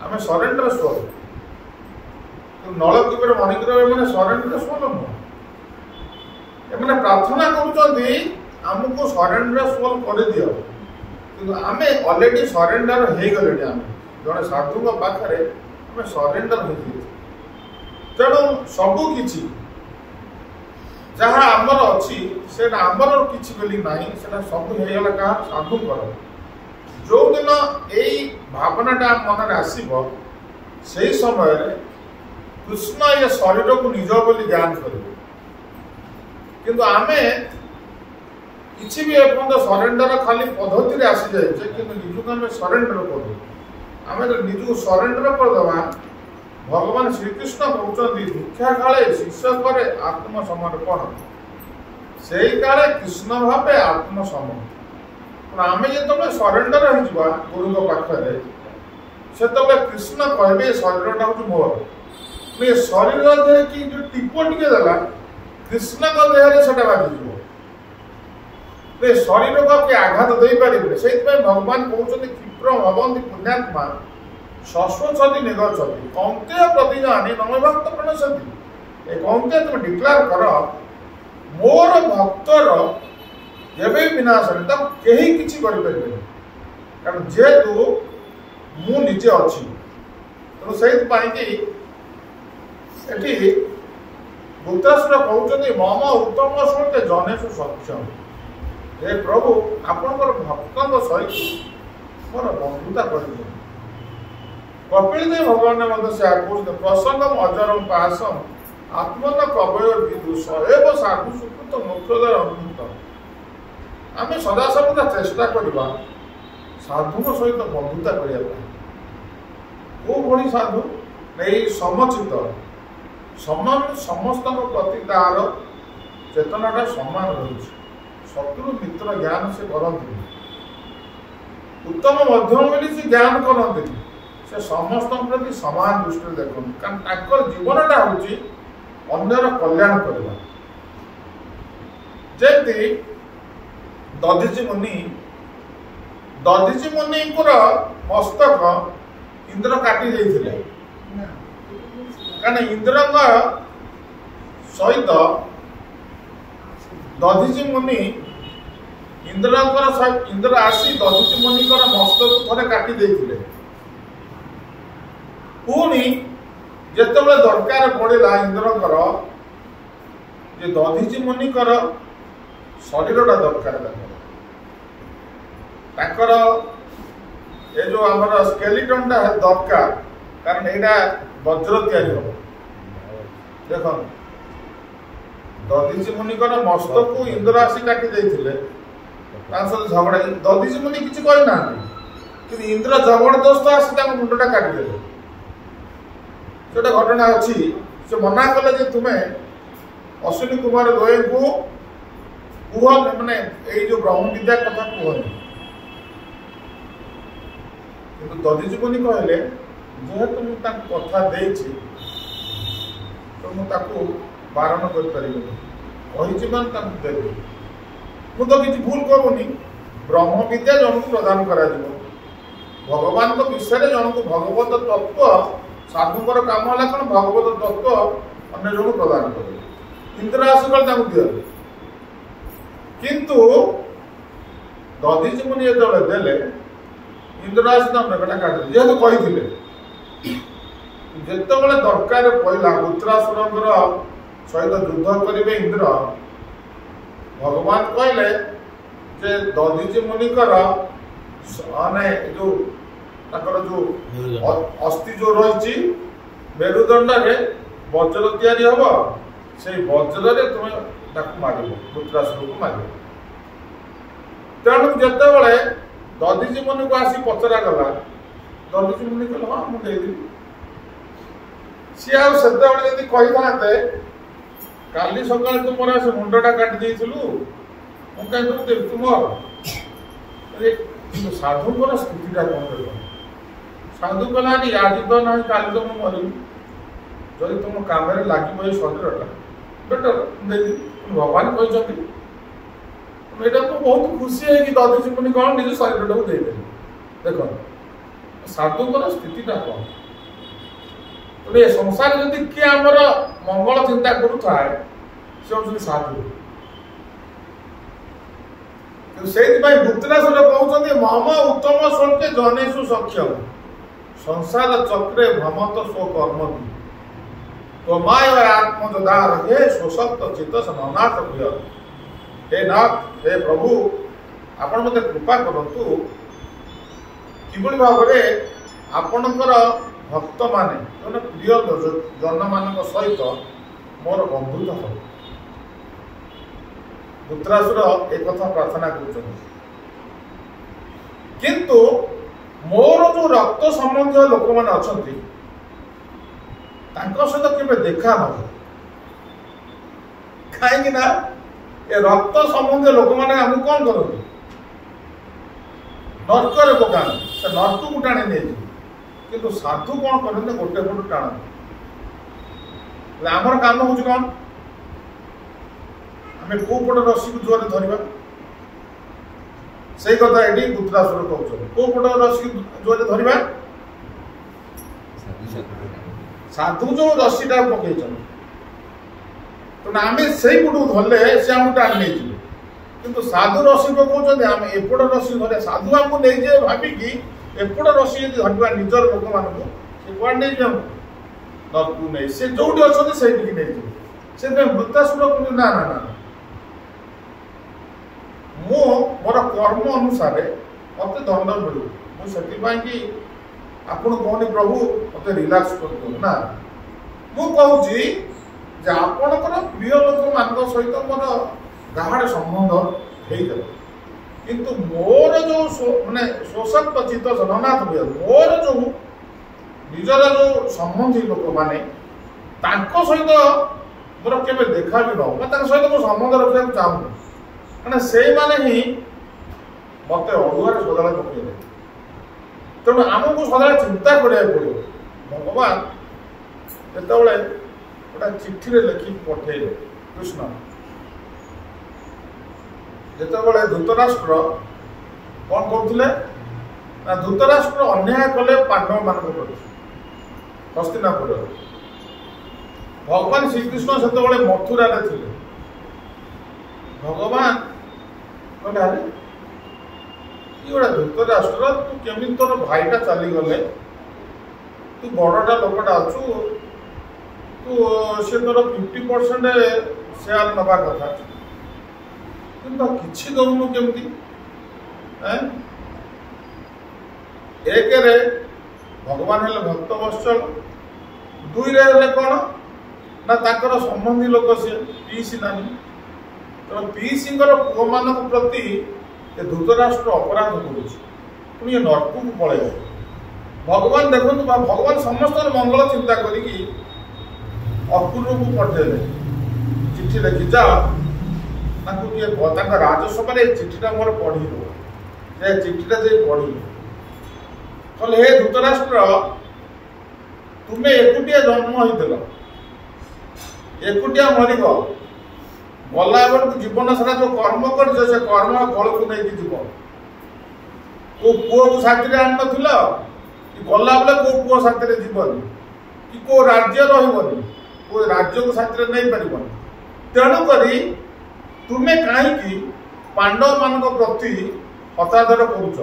आम सरेंडर स्वर नलकीपर मणिग्रह मैंने सरेंडर स्वर नुह एमने प्रार्थना करुँच सरेंडर स्वर कर दियो कि आम अलरेडी सरेंडर हो गले आम जड़े साधु पाखे आम सरेंडर हो तेणु सबू किछि जहाँ आमर अच्छी से आमर किछि बोली नहीं से सब होगला क्या साधुकर जो दिन यही भावनाटा मन आसब से समय कृष्ण ये शरीर को निज बोली ज्ञान कर किंतु आमे किसी भी एपर्यंत सरेंडर खाली पद्धति आसी जाए कि निजुक आम सरेंडर कर आम निजुक सरेंडर करदे भगवान श्रीकृष्ण कहते दीक्षा काले शिष्य करे आत्मसमर्पण से काले कृष्ण भावे आत्मसमर्पण आम जो सरेंडर हो गुरु पाखे से कृष्ण कहले शरीरटा हूँ मोर ये शरीर कि जो टीप टे देला कृष्ण देहरे से बाजिज शरीर को किए आघात दे पारे से भगवान कहते क्षिप्र भवंती पुण्यात्मा शश्वती निगछति कौंतेय प्रतिजानी नम भक्त प्रणशति ए कौंतेय तुम डिक्लेयर कर मोर भक्तर एवं विनाश नहीं कहीं किसी करें कारण जेहेतु मु निजे अच्छी तेणु से गुप्तासुर कहते मम उत्तम शुल्के जनेशु सक्षम हे प्रभु आपणकर भक्तों सहित मोर बंधुता कर कपिल देव भगवान से कहते प्रसंगम अजरम पासम आत्मन कवय विदुष एवं साधु सुकृत मुख्योदय अनुभूत आम सदा सर्वदा चेष्टा करवा साधु सहित बंधुता करने को भली साधु नहीं समचित समान समस्त प्रति तार चेतनाटा सामान रही शत्रु मित्र ज्ञान से करते उत्तम मध्यम बोली से ज्ञान करते से समस्त प्रति समान दृष्टि देखते कारण जीवनटा हूँ अन्यर कल्याण करवा जमी दधीची मुनि मस्तक इंद्र काटी देते कारण इंद्र सहित दधीची मुनि इंद्र आसी दधीची मुनिकर मस्तक थे काटी देते पुणी जिते दरकार पड़ा इंद्रकर जे दधीची मुनिकर शरीरटा दरकार ताकर ये जो आमर स्केलेटनटा दरकार कारण यहाँ वज्र तैयारी हम देख दधीची मुनिकर मस्तक को इंद्र आसी काटी देते झगड़ा दधीची मुनि किसी कहना कि इंद्र जबरदस्त आसी मुंडा काटिदे जो घटना अच्छी से मना कले तुम्हें अश्विनी कुमार द्वय को कह मैंने ये जो ब्रह्म विद्या कथा कहनी कि दधीची मुनि कहले जेहेतु मुझे कथा दे तो मुझे बारण कर देवी मुझे किसी भूल करूनी ब्रह्म विद्या जन को प्रदान कर भगवान विषय जन को भगवत तत्व साधुकर काम है कौन भगवत तत्व अन्य जन प्रदान कर इंद्र आसिक दिए किंतु दधीची मुनि जो देले इंद्र आसी मेघटा काटि जेहेतु कही जिते दरकार पड़ा वृत्रासुर सहित युद्ध करेंगे इंद्र भगवान कहले जे दधीचि मुनिकर माने जो अस्थि जो रही मेरुदंड वज्र तैयारी हम से वज्र तुम मार वृत्रासुर को मार तेणु जिते दधीचि मुनि को आसी पचरा गला दधीचि मुनि कहले हाँ मुझे सी आते कही था काली सकाल तुम मोर से मुंडा काटी कहीं तुम साधुकर स्थितिटा कौन साधु कहलानी आज तो ना काली तो मुझे मरमी जदि तुम कम लगे शरीरटा बेटर भगवान कहते तो बहुत खुशी है कि दधीचि मुनि कौन निज शरीर टाक देदेले देख साधुकर स्थितिटा कौन ये संसार जदि किए आमर मंगल चिंता करुए से हूँ साधु से वृत्रासुर कहते मम उत्तम शोके जनेशु सक्षम संसार चक्रे भ्रमत स्व कर्म त्वमाय आत्मजदा हे स्वसक्त चित्त ननाथ प्रिय हे नाथ हे प्रभु आपण मते कृपा करतु किभଳି भाବରେ आपणकर भक्त माने जो प्रिय जन मान सहित मोर बंधुता हो वृत्रासुर एक प्रार्थना किंतु मोर जो रक्त संबंधी लोक मैंने अच्छा सहित केवे देखा न कहीं ये रक्त संबंधी लोक मैंने आम कौन करते नर्क पका से नर्क को टाणी नहीं किंतु साधु कौन करते गोटे पट टाणते आमर काम हूँ कौन आम कौ पट रस्सी को जोर धरवा से कथा ये वृत्रासुर कहते कौ पट रस्सी जोर धरवा साधु जो रस्सीटा पकई तेना आम से पटू धरले से आम टाणी नहीं किंतु साधु रस्सी पकाउछन्ति आम एपट रस्सी धरे साधु आमको नहीं जाए भाविकी एपट रस्सी यदि धरवा निजर लोक मान से कौन नहीं जाऊ नरकू नहीं से जो अच्छा से नहीं से वृत्रासुर कहते ना ना ना मो मोर कर्म अनुसार मत दंड मिलू मुझे आपण कहनी प्रभु मत रिलैक्स कर ना मु कहूँ आपणकर प्रिय लोक मान सहित मोर गाढ़ संबंध हो किंतु मोर जो माने शोषक चित्त जगन्नाथ मोर जो निजर जो संबंधी लोक माने सहित मोर केवे देखा भी न सहित मो संबंध रखा चाहूँ कहना से माने ही मत अड़ुआर सदा पकड़े तेणु आमको सदा चिंता करा पड़ो भगवान जो गोटे चिठी लिखिक पठेले कृष्ण जितेबाला धृतराष्ट्र कौन करते धृतराष्ट्र अन्याय कले पांडव मान हस्तिनापुर भगवान श्रीकृष्ण से मथुरा थे भगवान कहले अरे ये गोटे धृतराष्ट्र तू केमी तोर भाईटा चलीगले तू बड़टा लोकटा अच्छु तू से तोर 50% शेयर नवा कथा कि दौनु केमती एक भगवान हेले भक्त वत्सल दुई रे कौन ना ताकर संबंधी लोक सी पीसी नानी तो पीसी पुओ मान प्रति धृतराष्ट्र अपराध कर नरक को पलैब भगवान देखो भगवान समस्त मंगल चिंता करी अपूर्व को पठेले चिठी लिखि जा राजसभा चिठीटा मोर पढ़ी चिठीटा जे पढ़ी कल हे धृतराष्ट्र तुम्हें एकुटिया जन्म होइतिल एकुटिया मरिब गला बेलू जीवन सारा जो कर्म कर कर्म फल को नहीं जीव को पुओ को साथी आन कि गला बेले को पुओ साथी जीवन कि को राज्य रही को राज्य को साथी नहीं पार तेणुक तुम्हें कहीं पांडव मान प्रति हतादर करुच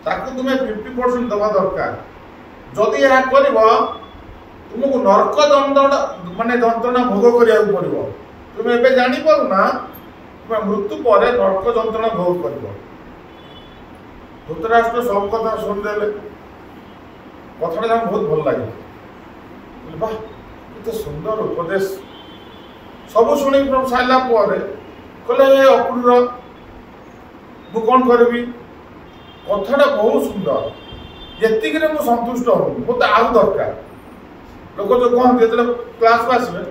तुम्हें 50% दबा दरकार जदि यह कर तुमको नरक दंड माने जंत्रणा भोग करा पड़ो तुम्हें एवं जापर ना ତୁମେ ମୃତ୍ୟୁ ପରେ ନରକ ଯନ୍ତ୍ରଣା ଭୋଗ କରିବ। ଧୃତରାଷ୍ଟ୍ର ସବୁ କଥା ଶୁଣିଦେଲେ। କଥାଟା ତାଙ୍କୁ ବହୁତ ଭଲ ଲାଗିଲା। ବାଃ, କେତେ ସୁନ୍ଦର ଉପଦେଶ। ସବୁ ଶୁଣି ସାରିଲା ପରେ କହିଲେ, ଏ ଅକ୍ରୁର, ମୁଁ କ'ଣ କରିବି? କଥାଟା ବହୁତ ସୁନ୍ଦର, ଏତିକିରେ ମୁଁ ସନ୍ତୁଷ୍ଟ ହେଉନି, ମୋତେ ଆଉ ଦରକାର। ଲୋକ ଯୋଉ କହନ୍ତି ଯେତେବେଳେ କ୍ଲାସକୁ ଆସିବେ,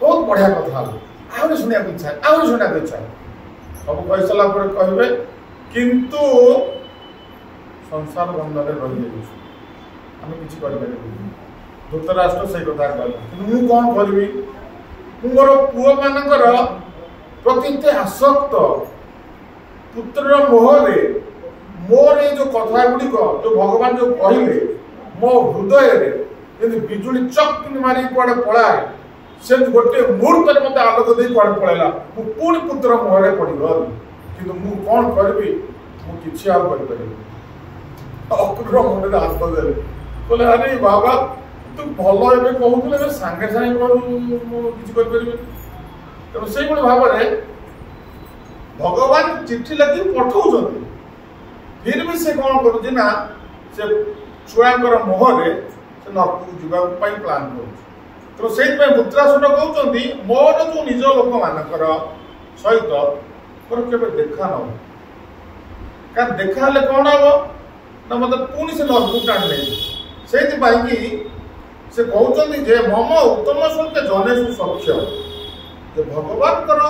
ବହୁତ ବଢ଼ିଆ କଥା ହେବ, ଆହୁରି ଶୁଣିବାକୁ ଇଚ୍ଛା, ଆହୁରି ଶୁଣିବାକୁ ଇଚ୍ଛା। ସବୁ କହିସାରିଲା ପରେ କହିବେ, କିନ୍ତୁ ସଂସାର ବନ୍ଧନରେ ରହିଯାଇଛୁ, ଆମେ କିଛି କରିପାରିବୁନି। ଧୃତରାଷ୍ଟ୍ର ସେଇ କଥା କହିଲା, କିନ୍ତୁ ମୁଁ କ'ଣ କରିବି? ମୁଁ ମୋର ପୁଅମାନଙ୍କର ପ୍ରତି ଏତେ ଆସକ୍ତ, ପୁତ୍ରର ମୋହରେ ମୋର ଏଇ ଯୋଉ କଥା ଗୁଡ଼ିକ ଯୋଉ ଭଗବାନ ଯୋଉ କହିଲେ ମୋ ହୃଦୟରେ ଯେମିତି ବିଜୁଳି ଚକ୍ ମାରି କୁଆଡ଼େ ପଳାଏ, ସେମିତି ଗୋଟିଏ ମୁହୂର୍ତ୍ତରେ ମୋତେ ଆଲୋକ ଦେଇ କୁଆଡ଼େ ପଳେଇଲା। ମୁଁ ପୁଣି ପୁତ୍ର ମୋହରେ ପଡ଼ିଗଲି, କିନ୍ତୁ ମୁଁ କ'ଣ କରିବି? ମୁଁ କିଛି ଆଉ କରିପାରିବିନି। ଅକ୍ରୁର ମୁଣ୍ଡରେ ହାତ ଦେଲେ, କହିଲେ, ଆରେ ବାବା, ତୁ ଭଲ ଏବେ କହୁଥିଲେ, ଏବେ ସାଙ୍ଗେ ସାଙ୍ଗେ କରୁ ମୁଁ କିଛି କରିପାରିବିନି। ତେଣୁ ସେଇଭଳି ଭାବରେ ଭଗବାନ ଚିଠି ଲେଖି ପଠଉଛନ୍ତି, ଫିର୍ ବି ସେ କ'ଣ କରୁଛି ନା ସେ ଛୁଆଙ୍କର ମୁହଁରେ ସେ ନରକକୁ ଯିବା ପାଇଁ ପ୍ଲାନ୍ କରୁଛି। ତେଣୁ ସେଇଥିପାଇଁ ଧୃତରାଷ୍ଟ୍ର କହୁଛନ୍ତି, ମୋର ଯୋଉ ନିଜ ଲୋକମାନଙ୍କର ସହିତ ମୋର କେବେ ଦେଖା ନ ହବ। କାରଣ ଦେଖା ହେଲେ କ'ଣ ହବ ନା ମୋତେ ପୁଣି ସେ ନରକକୁ ଟାଣି ନେଇଯିବ। ସେଇଥିପାଇଁ କି ସେ କହୁଛନ୍ତି ଯେ ମମ ଉତ୍ତମ ସ୍ୱର୍ଗେ ଜନେଷୁ ସଖ୍ୟ, ଯେ ଭଗବାନଙ୍କର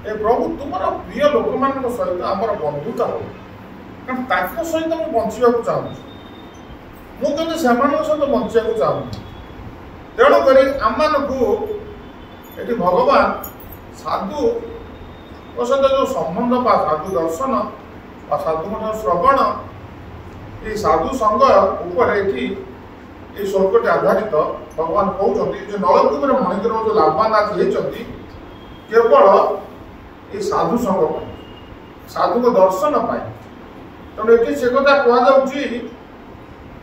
ଏ ପ୍ରଭୁ ତୁମର ପ୍ରିୟ ଲୋକମାନଙ୍କ ସହିତ ଆମର ବନ୍ଧୁତା ହଉ, କାରଣ ତାଙ୍କ ସହିତ ମୁଁ ବଞ୍ଚିବାକୁ ଚାହୁଁଛି, ମୁଁ କିନ୍ତୁ ସେମାନଙ୍କ ସହିତ ବଞ୍ଚିବାକୁ ଚାହୁଁନି। ତେଣୁକରି ଆମମାନଙ୍କୁ ଏଠି ଭଗବାନ ସାଧୁଙ୍କ ସହିତ ଯେଉଁ ସମ୍ବନ୍ଧ ବା ସାଧୁ ଦର୍ଶନ ବା ସାଧୁଙ୍କ ଶ୍ରବଣ, এই ସାଧୁ ସଂଘ ଉପରେ ଏଠି এই ଶ୍ଲୋକଟି ଆଧାରିତ। ଭଗବାନ କହୁଛନ୍ତି ଯେ ନଳକୂପରେ ମଣିଙ୍କର ଯେଉଁ ଲାଭବାନ ଆଜି ହେଇଛନ୍ତି କେବଳ এই ସାଧୁ ସଂଘ ପାଇଁ, ସାଧୁଙ୍କ ଦର୍ଶନ ପାଇଁ। ତେଣୁ ଏଠି ସେ କଥା କୁହାଯାଉଛି,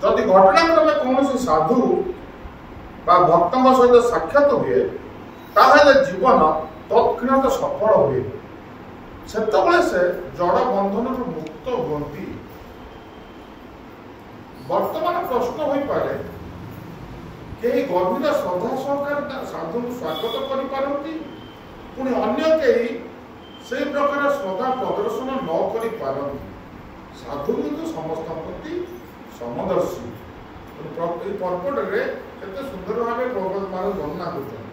ଯଦି ଘଟଣାକ୍ରମେ କୌଣସି ସାଧୁ ବା ଭକ୍ତଙ୍କ ସହିତ ସାକ୍ଷାତ ହୁଏ, ତାହେଲେ ଜୀବନ ତତ୍କ୍ଷଣାତ ସଫଳ ହୁଏ। ସେତେବେଳେ ସେ ଜଡ଼ ବନ୍ଧନରୁ ମୁକ୍ତ ହୁଅନ୍ତି। ବର୍ତ୍ତମାନ ପ୍ରଶ୍ନ ହୋଇପାରେ, କେହି ଗଭୀର ଶ୍ରଦ୍ଧା ସହକାରେ ସାଧୁଙ୍କୁ ସ୍ୱାଗତ କରିପାରନ୍ତି, ପୁଣି ଅନ୍ୟ କେହି ସେହି ପ୍ରକାର ଶ୍ରଦ୍ଧା ପ୍ରଦର୍ଶନ ନ କରିପାରନ୍ତି। ସାଧୁ କିନ୍ତୁ ସମସ୍ତଙ୍କ ପ୍ରତି ସମଦର୍ଶୀ। এই ପର୍ବଟରେ କେତେ ସୁନ୍ଦର ଭାବେ ପ୍ରଭୁପାଦ ମହାରାଜ ବର୍ଣ୍ଣନା କରୁଛନ୍ତି।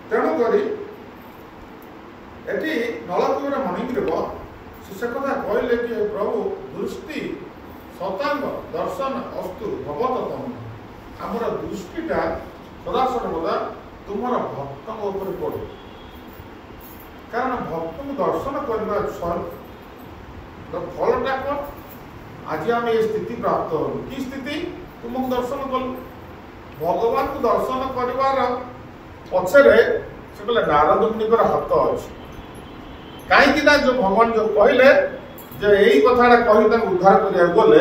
ତେଣୁକରି ଏଠି ନଳକୂପରେ ମଣିଗ୍ରୀବ ସେ କଥା କହିଲେ କି ପ୍ରଭୁ ଦୃଷ୍ଟି ଶତାଙ୍ଗ ଦର୍ଶନ ଅସ୍ତୁ ଭଗବତ ତମ, ଆମର ଦୃଷ୍ଟିଟା ସଦାସର୍ବଦା ତୁମର ଭକ୍ତଙ୍କ ଉପରେ ପଡ଼ୁ। କାରଣ ଭକ୍ତଙ୍କୁ ଦର୍ଶନ କରିବା ଫଳଟା କ'ଣ? ଆଜି ଆମେ ଏ ସ୍ଥିତି ପ୍ରାପ୍ତ ହେଲୁ। କି ସ୍ଥିତି? ତୁମକୁ ଦର୍ଶନ କଲୁ। ଭଗବାନଙ୍କୁ ଦର୍ଶନ କରିବାର ପଛରେ ସେ କହିଲେ ନାରଦ ମୁନିଙ୍କର ହାତ ଅଛି। କାହିଁକି ନା ଯୋଉ ଭଗବାନ ଯୋଉ କହିଲେ ଯେ ଏଇ କଥାଟା କହି ତାଙ୍କୁ ଉଦ୍ଧାର କରିବାକୁ ଗଲେ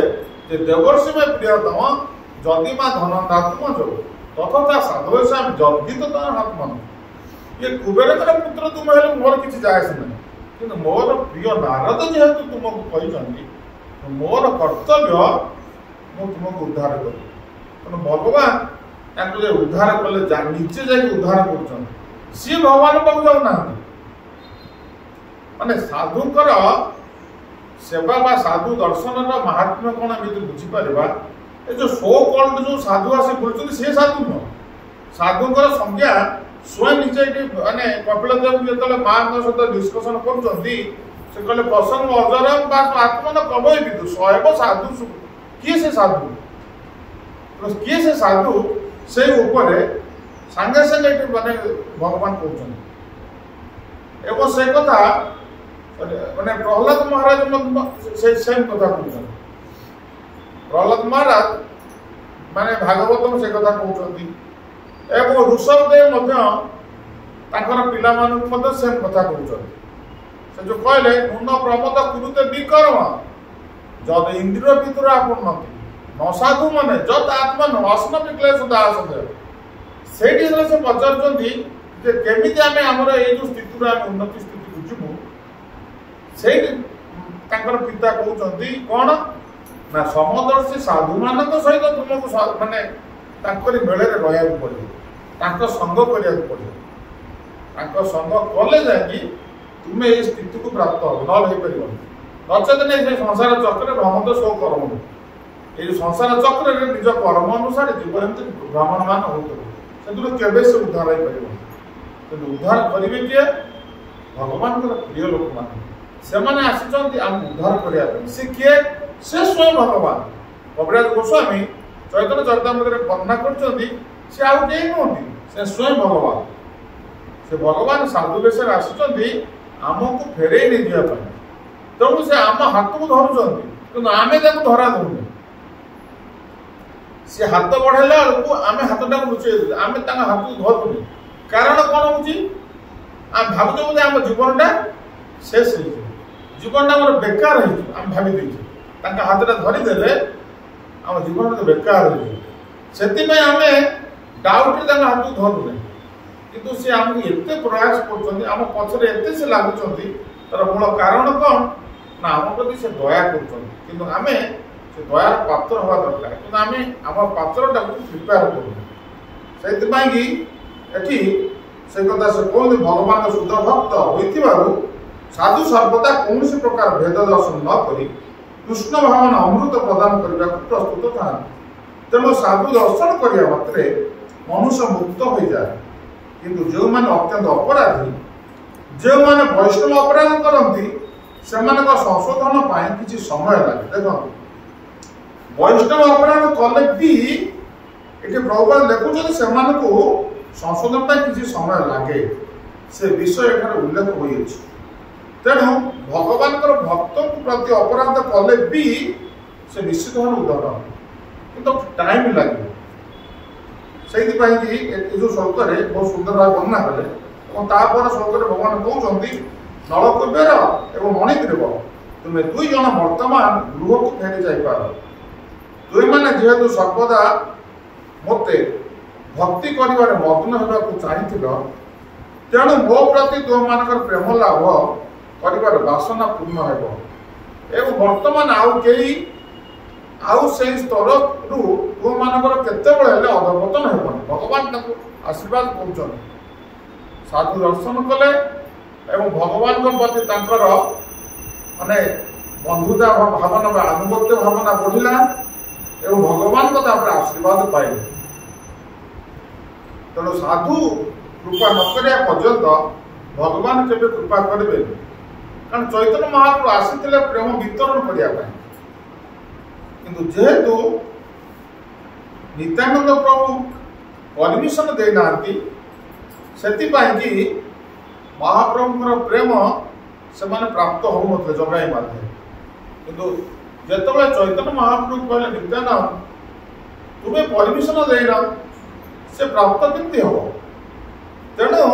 ଯେ ଦେବର୍ଷିମେ ପ୍ରିୟତମ ଯଦି ମା ଧନନ୍ଦାତ୍ମ ଯୋଗ ତଥା ସାଧୁସାମ ଯଦ୍ଗୀତ ତମ ହାତ୍ମନ, ଇଏ କୁବେରଙ୍କର ପୁତ୍ର ତୁମେ ହେଲେ ମୋର କିଛି ଯାଏ ନାହିଁ, କିନ୍ତୁ ମୋର ପ୍ରିୟ ନାରଦ ଯେହେତୁ ତୁମକୁ କହିଛନ୍ତି ମୋର କର୍ତ୍ତବ୍ୟ ମୁଁ ତୁମକୁ ଉଦ୍ଧାର କରିବି। ତେଣୁ ଭଗବାନ ତାଙ୍କୁ ଯେ ଉଦ୍ଧାର କଲେ ନିଜେ ଯାଇକି ଉଦ୍ଧାର କରୁଛନ୍ତି, ସିଏ ଭଗବାନ ପାଖକୁ ଯାଉନାହାନ୍ତି। ମାନେ ସାଧୁଙ୍କର ସେବା ବା ସାଧୁ ଦର୍ଶନର ମାହାତ୍ମ୍ୟ କ'ଣ ଏମିତି ବୁଝିପାରିବା, ଏ ଯୋଉ ସୋ କଲ୍ଡ ଯୋଉ ସାଧୁ ଆସି ବୁଲୁଛନ୍ତି ସେ ସାଧୁ ନୁହଁ। ସାଧୁଙ୍କର ସଂଜ୍ଞା ସ୍ୱୟଂ ନିଜେ ଏଠି ମାନେ କପିଳ ଦେବ ଯେତେବେଳେ ମାଙ୍କ ସହିତ ଡିସ୍କସନ କରୁଛନ୍ତି, ସେ କହିଲେ ପ୍ରସନ୍ନ ଅଜର ବା ଆତ୍ମନ କବଇ ବିଦୁ ସହେବ ସାଧୁ। କିଏ ସେ ସାଧୁ? କିଏ ସେ ସାଧୁ? ସେଇ ଉପରେ ସାଙ୍ଗେ ସାଙ୍ଗେ ଏଠି ମାନେ ଭଗବାନ କହୁଛନ୍ତି। ଏବଂ ସେ କଥା ମାନେ ପ୍ରହ୍ଲାଦ ମହାରାଜ ସେ ସେମ୍ କଥା କହୁଛନ୍ତି। ପ୍ରହ୍ଲାଦ ମହାରାଜ ମାନେ ଭାଗବତମ ସେ କଥା କହୁଛନ୍ତି ଏବଂ ଋଷଭ ଦେବ ମଧ୍ୟ ତାଙ୍କର ପିଲାମାନଙ୍କୁ ମଧ୍ୟ ସେମ୍ କଥା କହୁଛନ୍ତି। ସେ ଯୋଉ କହିଲେ ନୂନ ପ୍ରମୋଦ କୁରୁତେ ବିକର୍ମ ଯଦ ଇନ୍ଦ୍ରିୟ ଭିତର ଆପନ୍ନତି ନ ସାଧୁ ମାନେ ଯତ ଆତ୍ମନ ଅସ୍ନ ବିକ୍ଳୟ ସୁଧା ଆସଦେବ। ସେଇଠି ସେ ପଚାରୁଛନ୍ତି ଯେ କେମିତି ଆମେ ଆମର ଏଇ ଯୋଉ ସ୍ଥିତିରୁ ଆମେ ଉନ୍ନତି ସ୍ଥିତିକୁ से पिता कहते कौन ना समदर्शी साधु मान सहित तुमको माने मेले रहा पड़ो संग करा पड़ो संग कले जाकि तुम्हें ये स्थिति को प्राप्त हो नपर नचेत नहीं से संसार चक्र भ्रमण सब कर्म ये संसार चक्र निज कर्म अनुसार जीवन भ्रमण मान होते से उद्धार हो पार उद्धार करेंगे किए भगवान प्रिय लोक मैंने आसी आम उद्धार करने से किए से स्वयं भगवान कविराज गोस्वामी चैतन्य चरितामृत वर्णना कर से स्वयं भगवान से भगवान साधु वेश आसी आमको फेरे नहीं जावाई तेणु से आम हाथ को धरुंच कि आम धरा दूने सी हाथ बढ़ेला बेलू आम हाथ टाक लुचे आम हाथ को धरुने कारण कौन हो भावुचे बोधे आम जीवनटा शेष हो जीवनटा मोर बेकार आम भावी हाथ धरीदे आम जीवन तो बेकार हो आम डाउट हाथ को धरुने किंतु सी आमको एत प्रयास कर पचर एत से लगुंट तार मूल कारण कौन ना आम प्रति से दया कर आम से दयार पात्र हवा दरकार कि आम आम पात्रटा प्रिपेयर करूँ से से कथा से कहते भगवान शुद्ध भक्त हो साधु सर्वदा कौन प्रकार भेद दर्शन न करी कृष्ण भावना अमृत प्रदान करने को प्रस्तुत था तेणु साधु दर्शन करने मात्रे मनुष्य मुक्त हो जाए किंतु जो माने अत्यंत अपराधी जो माने वैष्णव अपराध करती से संशोधन किसी समय लगे देखो वैष्णव अपराध कले भी ये प्रभुपाद लिखुं से संशोधन किसी समय लगे से विषय उल्लेख हो तेणु भगवान भक्त प्रति अपराध कले भी से निश्चित भाव उदाहरण किंतु टाइम लगे से जो श्लोक बहुत सुंदर भाव वर्णना कले और श्लोक भगवान कहते नलकुबेर एवं मणिग्रीव तुम्हें दुई जन वर्तमान गृह को फेरी जापार दुई मैंने जेहेतु सर्वदा मत भक्ति कर मग्न होगा चाहिए तेणु मो प्रति तुम मान प्रेम लाभ कर बासना पूर्ण एवं वर्तमान आउ से स्तर रु तुम मानकर केतबेले अधपतन हेबन भगवान आशीर्वाद कर साधु दर्शन कले एवं भगवान प्रति माने बंधुता भावना आनुगत्य भावना बढ़ला एवं भगवान आशीर्वाद पाइले तेणु साधु कृपा न करिया पर्यंत भगवान केबे कृपा करेंगे कारण चैतन्य महाप्रभु आसी प्रेम वितरण करने किंतु जेहेतु नित्यानंद प्रभु परमिशन देना से महाप्रभुर प्रेम से प्राप्त हो जगाई मारे किंतु जिते चैतन्य महाप्रभु कहले नित्यानंद तुम्हें परमिशन देना से प्राप्त केमती हम तेणु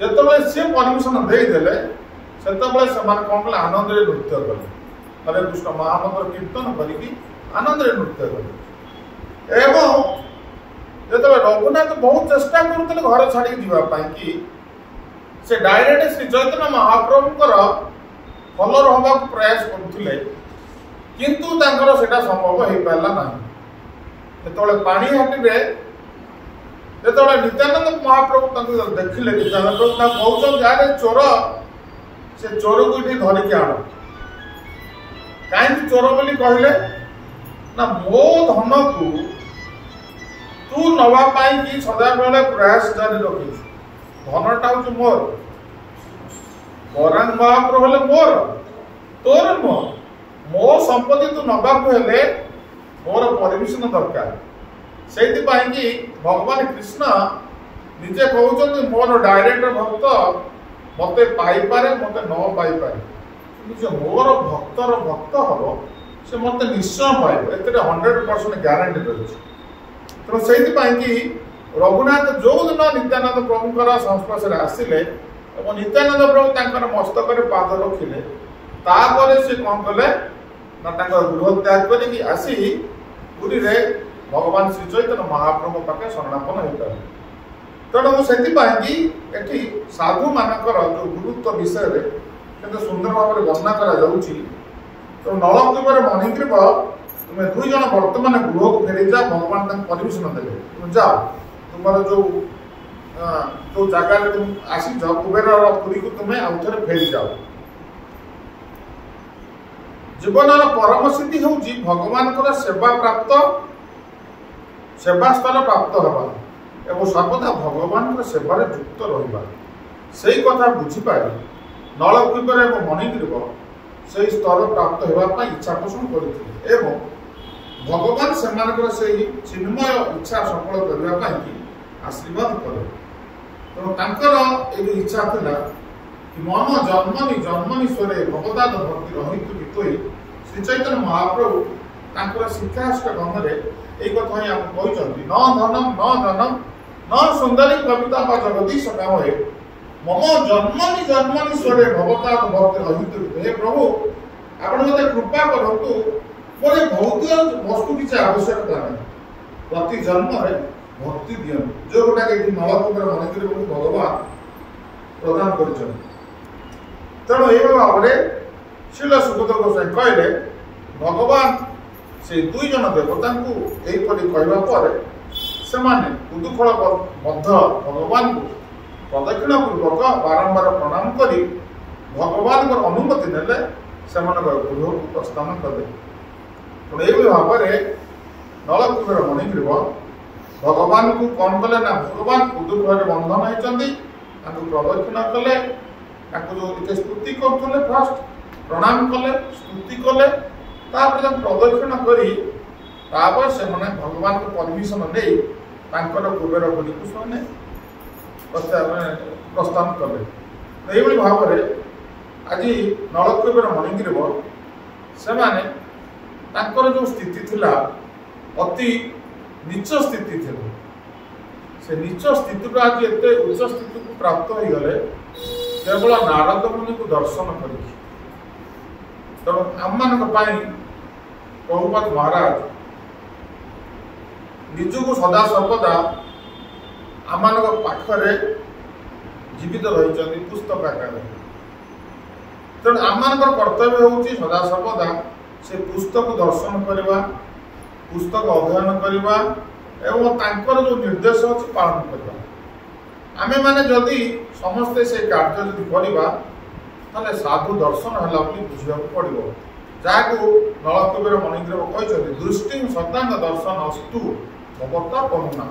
जिते सी परमिशन देदेले से कौन कले आनंद नृत्य कले हरे कृष्ण महामंत्र कीर्तन करके आनंद नृत्य कले एवं जो रघुनाथ बहुत चेष्टा करते घर छाड़ी जावाई से डायरेक्ट श्री चैतन्य महाप्रभुकर फॉलोअर होगा प्रयास करते किंतु सेटा संभव हो पारा ना जो पानीहाटी जो नित्यानंद महाप्रभु देखिले नित्यानंद प्रभु कहते चोर से चोर को ये धरिकी आण कहीं चोर बोली कहले ना मो धन को तू नवाई सदा बेले प्रयास जारी रखी धनटा हूँ मोर बरांग महाप्रभु हेले मोर तोर नुह मो संपत्ति तू नवाक हेले मोर परमिशन दरकार से भगवान कृष्ण निजे कहते मोर डायरेक्ट भक्त मत पाइपे मत न पाइपे जो मोर भक्तर भक्त हम से मत निश्चय पाइब ए 100% ग्यारंटी रही तेणु से रघुनाथ जो दिन नित्यानंद प्रभुकर संस्पर्श आसिले नित्यानंद प्रभु मस्तक पाद रखिले से कौन कले ना गृह त्याग करके आसी पुरी भगवान श्री चैतन्य महाप्रभु पाखे शरणापन हो पारे तेणु से साधु मानकर जो गुरुत्व विषय କେତେ ସୁନ୍ଦର ଭାବରେ ବର୍ଣ୍ଣନା କରାଯାଉଛି। ତ ନଳକୂପରେ ମଣିଗ୍ରୀବ ତୁମେ ଦୁଇ ଜଣ ବର୍ତ୍ତମାନ ଗୃହକୁ ଫେରିଯାଅ, ଭଗବାନ ତାଙ୍କୁ ପରମିଶନ ଦେଲେ ତୁମେ ଯାଅ, ତୁମର ଯୋଉ ଜାଗାରେ ତୁମେ ଆସିଛ କୁବେରର ପୁରୀକୁ ତୁମେ ଆଉ ଥରେ ଫେରିଯାଅ। ଜୀବନର ପରମ ସିଦ୍ଧି ହେଉଛି ଭଗବାନଙ୍କର ସେବାସ୍ଥଳ ପ୍ରାପ୍ତ ହେବା ଏବଂ ସର୍ବଦା ଭଗବାନଙ୍କର ସେବାରେ ଯୁକ୍ତ ରହିବା। ସେଇ କଥା ବୁଝିପାରି ନଳକୂପର ଏବଂ ମଣିଗ୍ରୀବ ସେହି ସ୍ତର ପ୍ରାପ୍ତ ହେବା ପାଇଁ ଇଚ୍ଛା ପୋଷଣ କରିଥିଲେ ଏବଂ ଭଗବାନ ସେମାନଙ୍କର ସେହି ଚିନ୍ମୟ ଇଚ୍ଛା ସଫଳ କରିବା ପାଇଁ ଆଶୀର୍ବାଦ କଲେ। ତେଣୁ ତାଙ୍କର ଏ ଇଚ୍ଛା ଥିଲା କି ମମ ଜନ୍ମନି ଜନ୍ମନୀଶ୍ୱରେ ଭଗବଦାଦ ଭକ୍ତି ରହିତୁ ବିତୋଇ ଶ୍ରୀ ଚୈତନ୍ୟ ମହାପ୍ରଭୁ ତାଙ୍କର ଶିକ୍ଷାଷ୍ଟ ଗ୍ରନ୍ଥରେ ଏଇ କଥା ହିଁ ଆମକୁ କହିଛନ୍ତି, ନ ଧନମ ନ ଜନମ ନ ସୁନ୍ଦରୀ କବିତା ବା ଜଗଦୀଶ କାମରେ ମମ ଜନ୍ମନି ଜନ୍ମନୀଶ୍ୱରେ ଭଗବଦାଦ ଭକ୍ତି ରହିତୁ ବିତୋଇ। ହେ ପ୍ରଭୁ, ଆପଣ ମୋତେ କୃପା କରନ୍ତୁ, ମୋର ଭୌତିକ ବସ୍ତୁ କିଛି ଆବଶ୍ୟକତା ନାହିଁ, ପ୍ରତି ଜନ୍ମରେ ଭକ୍ତି ଦିଅନ୍ତୁ, ଯୋଉଟାକି ଏଠି ନଳକୂପର ମଣିଗ୍ରୀବଙ୍କୁ ଭଗବାନ ପ୍ରଦାନ କରିଛନ୍ତି। ତେଣୁ ଏଇଭଳି ଭାବରେ ଶିଳ ସୁବୋଧ ଗୋସ୍ୱାମୀ କହିଲେ ଭଗବାନ ସେ ଦୁଇ ଜଣ ଦେବତାଙ୍କୁ ଏହିପରି କହିବା ପରେ ସେମାନେ ଉଦୁଖଳ ମଧ୍ୟ ଭଗବାନଙ୍କୁ ପ୍ରଦକ୍ଷିଣ ପୂର୍ବକ ବାରମ୍ବାର ପ୍ରଣାମ କରି ଭଗବାନଙ୍କର ଅନୁମତି ନେଲେ, ସେମାନଙ୍କର ଗୃହକୁ ପ୍ରସ୍ଥାନ କଲେ। ତେଣୁ ଏଇଭଳି ଭାବରେ ନଳକୂପର ମଣିଗ୍ରୀବ ଭଗବାନଙ୍କୁ କ'ଣ କଲେ ନା, ଭଗବାନ ଉଦୁଖଳରେ ବନ୍ଧନ ହେଇଛନ୍ତି, ତାଙ୍କୁ ପ୍ରଦକ୍ଷିଣ କଲେ, ତାଙ୍କୁ ଯେଉଁ ଟିକେ ସ୍ତୁତି କରୁଥିଲେ, ଫାଷ୍ଟ ପ୍ରଣାମ କଲେ, ସ୍ତୁତି କଲେ, ତାପରେ ତାଙ୍କୁ ପ୍ରଦକ୍ଷିଣ କରି ତାପରେ ସେମାନେ ଭଗବାନଙ୍କ ପରମିଶନ ନେଇ ତାଙ୍କର କୁବେର ପୁରୀକୁ ସେମାନେ ପ୍ରସ୍ଥାନ କଲେ। ଏହିଭଳି ଭାବରେ ଆଜି ନଳକୂପର ମଣିଗ୍ରୀବ ସେମାନେ ତାଙ୍କର ଯେଉଁ ସ୍ଥିତି ଥିଲା ଅତି ନିଚ ସ୍ଥିତି ଥିଲା, ସେ ନିଚ ସ୍ଥିତିରୁ ଆଜି ଏତେ ଉଚ୍ଚ ସ୍ଥିତିକୁ ପ୍ରାପ୍ତ ହୋଇଗଲେ କେବଳ ନାରଦ ମୁନିଙ୍କୁ ଦର୍ଶନ କରିକି। ତେଣୁ ଆମମାନଙ୍କ ପାଇଁ ପ୍ରଭୁପାଦ ମହାରାଜ ନିଜକୁ ସଦାସର୍ବଦା ଆମମାନଙ୍କ ପାଖରେ ଜୀବିତ ରହିଛନ୍ତି ପୁସ୍ତକ ଆକାରରେ। ତେଣୁ ଆମମାନଙ୍କର କର୍ତ୍ତବ୍ୟ ହେଉଛି ସଦାସର୍ବଦା ସେ ପୁସ୍ତକ ଦର୍ଶନ କରିବା, ପୁସ୍ତକ ଅଧ୍ୟୟନ କରିବା ଏବଂ ତାଙ୍କର ଯେଉଁ ନିର୍ଦ୍ଦେଶ ଅଛି ପାଳନ କରିବା। ଆମେମାନେ ଯଦି ସମସ୍ତେ ସେ କାର୍ଯ୍ୟ ଯଦି କରିବା ତାହେଲେ ସାଧୁ ଦର୍ଶନ ହେଲା ବୋଲି ବୁଝିବାକୁ ପଡ଼ିବ, ଯାହାକୁ ନଳକୂପର ମଣିଗ୍ରୀବ କହିଛନ୍ତି ଦୃଷ୍ଟି ସଦାଙ୍ଗ ଦର୍ଶନ ଅସ୍ତୁ ଭଗବତ କହୁନା।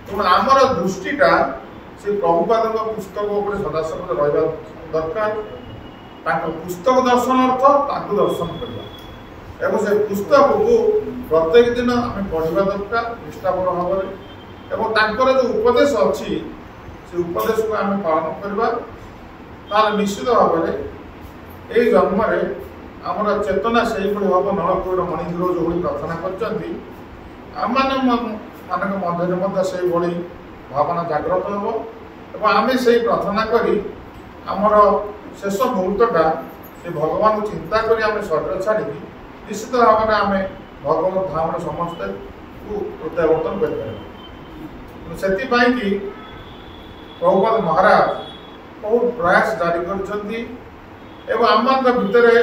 ତେଣୁ ଆମର ଦୃଷ୍ଟିଟା ସେ ପ୍ରଭୁପାଦଙ୍କ ପୁସ୍ତକ ଉପରେ ସଦାସର୍ବଦା ରହିବା ଦରକାର। ତାଙ୍କ ପୁସ୍ତକ ଦର୍ଶନ ଅର୍ଥ ତାଙ୍କୁ ଦର୍ଶନ କରିବା ଏବଂ ସେ ପୁସ୍ତକକୁ ପ୍ରତ୍ୟେକ ଦିନ ଆମେ ପଢ଼ିବା ଦରକାର ନିଷ୍ଠାପର ଭାବରେ ଏବଂ ତାଙ୍କର ଯେଉଁ ଉପଦେଶ ଅଛି ସେ ଉପଦେଶକୁ ଆମେ ପାଳନ କରିବା। ତାହେଲେ ନିଶ୍ଚିତ ଭାବରେ ଏଇ ଜନ୍ମରେ ଆମର ଚେତନା ସେଇଭଳି ହେବ। ନଳକୂପର ମଣିଗ୍ରୀବ ଯେଉଁଭଳି ପ୍ରାର୍ଥନା କରିଛନ୍ତି ଆମମାନଙ୍କ ମଧ୍ୟରେ ମଧ୍ୟ ସେଇଭଳି ଭାବନା ଜାଗ୍ରତ ହେବ ଏବଂ ଆମେ ସେଇ ପ୍ରାର୍ଥନା କରି ଆମର ଶେଷ ମୁହୂର୍ତ୍ତଟା ସେ ଭଗବାନଙ୍କୁ ଚିନ୍ତା କରି ଆମେ ଶରୀର ଛାଡ଼ିକି ନିଶ୍ଚିତ ଭାବରେ ଆମେ ଭଗବତ ଧାମରେ ସମସ୍ତେ ପ୍ରତ୍ୟାବର୍ତ୍ତନ କରିପାରିବା। ସେଥିପାଇଁ କି ପ୍ରଭୁପାଦ ମହାରାଜ ବହୁତ ପ୍ରୟାସ ଜାରି କରିଛନ୍ତି ଏବଂ ଆମମାନଙ୍କ ଭିତରେ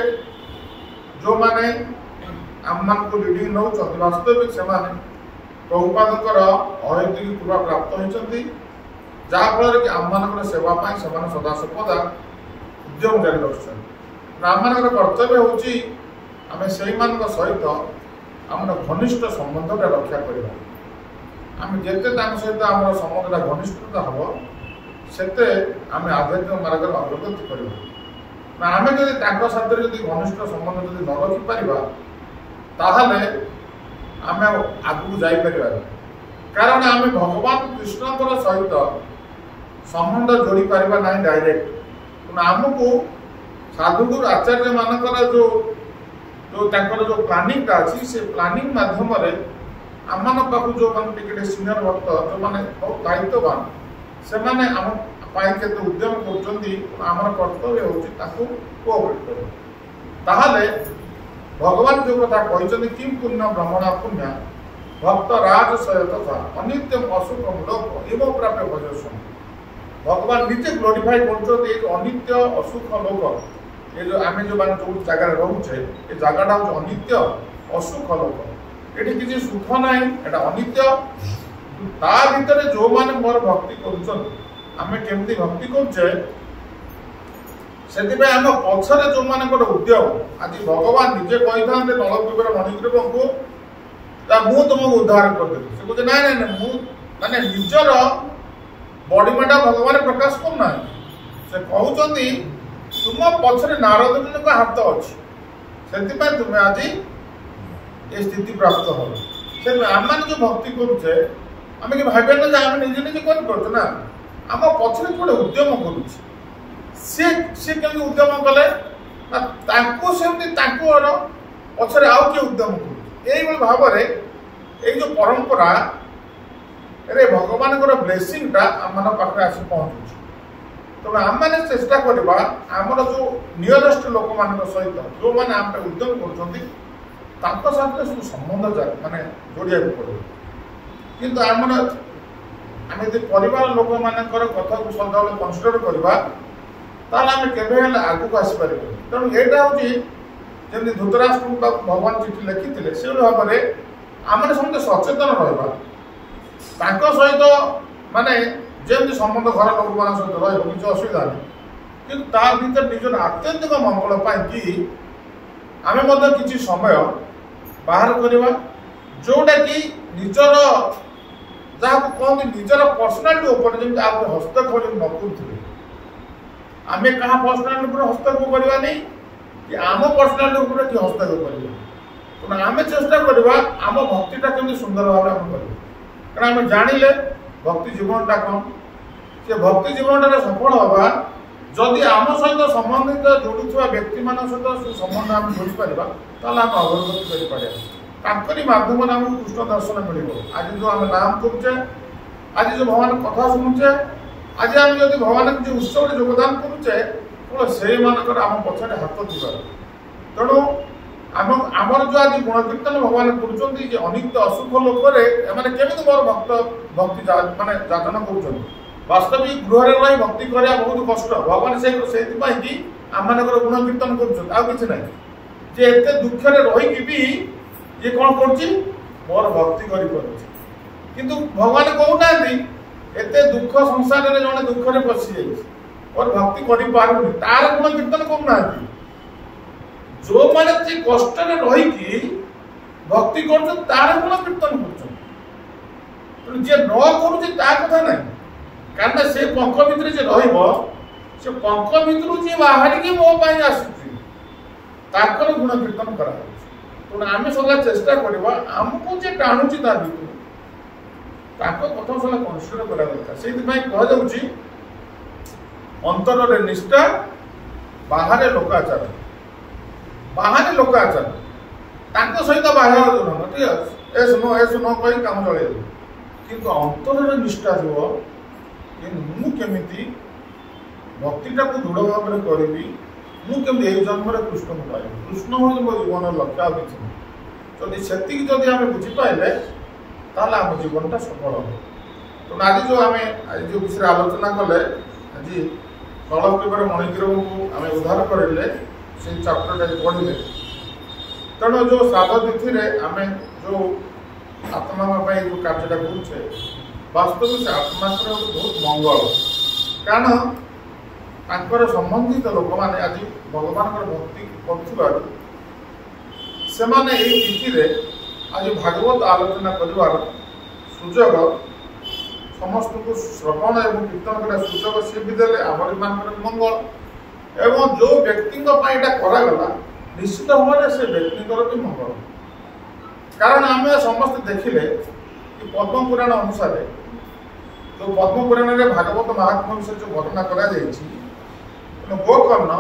ଯେଉଁମାନେ ଆମମାନଙ୍କୁ ଲିଡ଼ିଂ ନେଉଛନ୍ତି ବାସ୍ତବିକ ସେମାନେ ପ୍ରଭୁପାଦଙ୍କର ଅହୈତିକ କୃପା ପ୍ରାପ୍ତ ହୋଇଛନ୍ତି, ଯାହାଫଳରେ କି ଆମମାନଙ୍କର ସେବା ପାଇଁ ସେମାନେ ସଦାସର୍ବଦା ଉଦ୍ୟମ ଜାରି ରଖୁଛନ୍ତି। ଆମମାନଙ୍କର କର୍ତ୍ତବ୍ୟ ହେଉଛି ଆମେ ସେଇମାନଙ୍କ ସହିତ ଆମର ଘନିଷ୍ଠ ସମ୍ବନ୍ଧଟା ରକ୍ଷା କରିବା। ଆମେ ଯେତେ ତାଙ୍କ ସହିତ ଆମର ସମ୍ବନ୍ଧଟା ଘନିଷ୍ଠତା ହେବ ସେତେ ଆମେ ଆଧ୍ୟାତ୍ମିକ ମାର୍ଗରେ ଅଗ୍ରଗତି କରିବା। ଆମେ ଯଦି ତାଙ୍କ ସାଥିରେ ଯଦି ଘନିଷ୍ଠ ସମ୍ବନ୍ଧ ଯଦି ନ ରଖିପାରିବା ତାହେଲେ ଆମେ ଆଗକୁ ଯାଇପାରିବାନି। କାରଣ ଆମେ ଭଗବାନ କୃଷ୍ଣଙ୍କର ସହିତ ସମ୍ବନ୍ଧ ଯୋଡ଼ି ପାରିବା ନାହିଁ ଡାଇରେକ୍ଟ। ତେଣୁ ଆମକୁ ସାଧୁଗୁରୁ ଆଚାର୍ଯ୍ୟମାନଙ୍କର ଯେଉଁ ତାଙ୍କର ଯେଉଁ ପ୍ଲାନିଂଟା ଅଛି ସେ ପ୍ଲାନିଂ ମାଧ୍ୟମରେ ଆମମାନଙ୍କ ପାଖକୁ ଯେଉଁମାନେ ଟିକେ ସିନିୟର ଭକ୍ତ ଯେଉଁମାନେ ବହୁତ ଦାୟିତ୍ୱବାନ ସେମାନେ ଆମ ପାଇଁ କେତେ ଉଦ୍ୟମ କରୁଛନ୍ତି, ଆମର କର୍ତ୍ତବ୍ୟ ହେଉଛି ତାକୁ କୋଅପରେଟ୍ କରିବା। ତାହେଲେ ଭଗବାନ ଯେଉଁ କଥା କହିଛନ୍ତି କିମ୍ ପୁଣ୍ୟ ବ୍ରହ୍ମଣ ପୁଣ୍ୟ ଭକ୍ତ ରାଜସୟ ତଥା ଅନିତ୍ୟ ଅସୁଖ ଲୋକ ଏବ ପ୍ରାପ୍ୟ ଭଜସ୍ୱ। ଭଗବାନ ନିଜେ ଗ୍ଲୋରିଫାଇ କରୁଛନ୍ତି ଏଇ ଅନିତ୍ୟ ଅସୁଖ ଲୋକ ये जो आम जो मान जो जगार रोचे ये जगटा हूँ अनित्य असुख लोक ये किसी सुख ना एटा अनित्य ता भीतर जो माने मोर भक्ति करें केमती भक्ति करुचे से आम पछरे जो मान उद्यम आज भगवान निजे कही था नलकूपर मणिग्रीव को मु तुमको उद्धार करदेवी से कहते ना ना माने निजर बड़ीमाटा भगवान प्रकाश करना से कहते तुम पछरे नारद मुनि का हाथ अच्छी से तुम्हें आज ये स्थिति प्राप्त हो से आम जो भक्ति करुचे आम कि भाव ना आम निजे निजे कर आम पछरे गोटे उद्यम करुचे सी केमी उद्यम कले पछरे आउ किए उद्यम कर भाव में जो परंपरा रे भगवान ब्लेसिंग टा आम पाखे आसी पहुँचुଛି तो आम मैंने चेष्टा करवा आमर जो नियरेस्ट लोक मान सहित जो मैंने आम उद्यम कर सब संबंध माने जोड़िया पड़े किंतु आमर आम यदि परिवार लोक मान कथा को सदाबले कनसीडर करवा आम केवे आगू आसपर तेणु यहाँ हूँ जमी धृतराष्ट्र भगवान चिठी लिखी से भाव में आम समझे सचेतन रहा सहित माने जमी संबंध घर लोक मान सहित रही असुविधा नहीं कि भर निजर आत्यंतिक मंगल कि आम कि समय बाहर करवा जोटा कि निजर जहाँ कहते निजर पर्सनालीटी जमी आप हस्तक्षेप न करुवे आम क्या पर्सनालीटी हस्तक्षेप करवा नहीं कि आम पर्सनालीटी कि हस्तक्षेप करवा तेना आम चेष्टा करवा आम भक्तिटा केमती सुंदर भाव में कर कारण आम जानिले भक्ति जीवनटा कौन से भक्ति जीवनटा सफल हवा जदि आम सहित संबंधित जोड़ुवा व्यक्ति मान सहित संबंध आम जोड़ी पार आम अग्रगति कर माध्यम आमको कृष्ण दर्शन मिल आज जो आम नाम करुचे आज जो भगवान कथा शुणुचे आज आम जब भगवान किसी उत्सव योगदान करुचे केवल से मानकर आम पछाड़े हाथ थी तेणु आमर जो आज गुण कीर्तन भगवान कर अनित्य असुख लोक केमी मोर भक्त भक्ति माने जातन कर वास्तविक गृह रही भक्ति करवा बहुत कष्ट भगवान से कि आम मान गुण कीर्तन कर एत दुखे रहीकि भी ये कौन कर मोर भक्ति किंतु भगवान कहूना एत दुख संसार में जड़े दुखे पशि जाइए मोर भक्ति कर तार गुण कीर्तन करना जो मैंने कष्ट रहीकि भक्ति कर तार गुण कीर्तन कर जे न कर कथा ना कारण से पंख भितर जे से पंख भितर जी बाहर की मो आसुर गुण कीर्तन करा तेणु आम सदा चेष्टा करवा आमको जे टाणुची ता भर कथा सदा कनसीडर करा दरकार से कहुच्छी अंतर निष्ठा बाहर लोकाचार सहित बाह्य ठीक है सुन कही काम चल कि अंतर निष्ठा जो मुझे भक्तिटा को दृढ़ भाव में करी मुझे जन्म कृष्ण को पाइबी कृष्ण हूँ मो जीवन लक्ष्य आ कि जदि से आम बुझीपारे ताल आम जीवनटा सफल हो तेणु आज जो आम आज जो विषय आलोचना कले आज नलकूपर मणिग्रीव को आम उद्धार करें से चैप्टर पढ़े तेणु जो श्राद्ध तिथि आम जो आत्मा जो कार्यटा करुचे वास्तव से आत्मा बहुत मंगल कारण संबंधित लोक मैंने आज भगवान भक्ति कर तिथि आज भागवत आलोचना कर सुजोग समस्त को श्रवण और कीर्तन कर सुजोग सी भी दे आमरी मान मंगल एवं जो व्यक्ति करागला निश्चित भाव से व्यक्ति भी मंगल कारण आम समस्त देखिले कि पद्म पुराण अनुसार जो पद्म पुराण में भागवत महात्मा विषय जो घटना कर गोकर्ण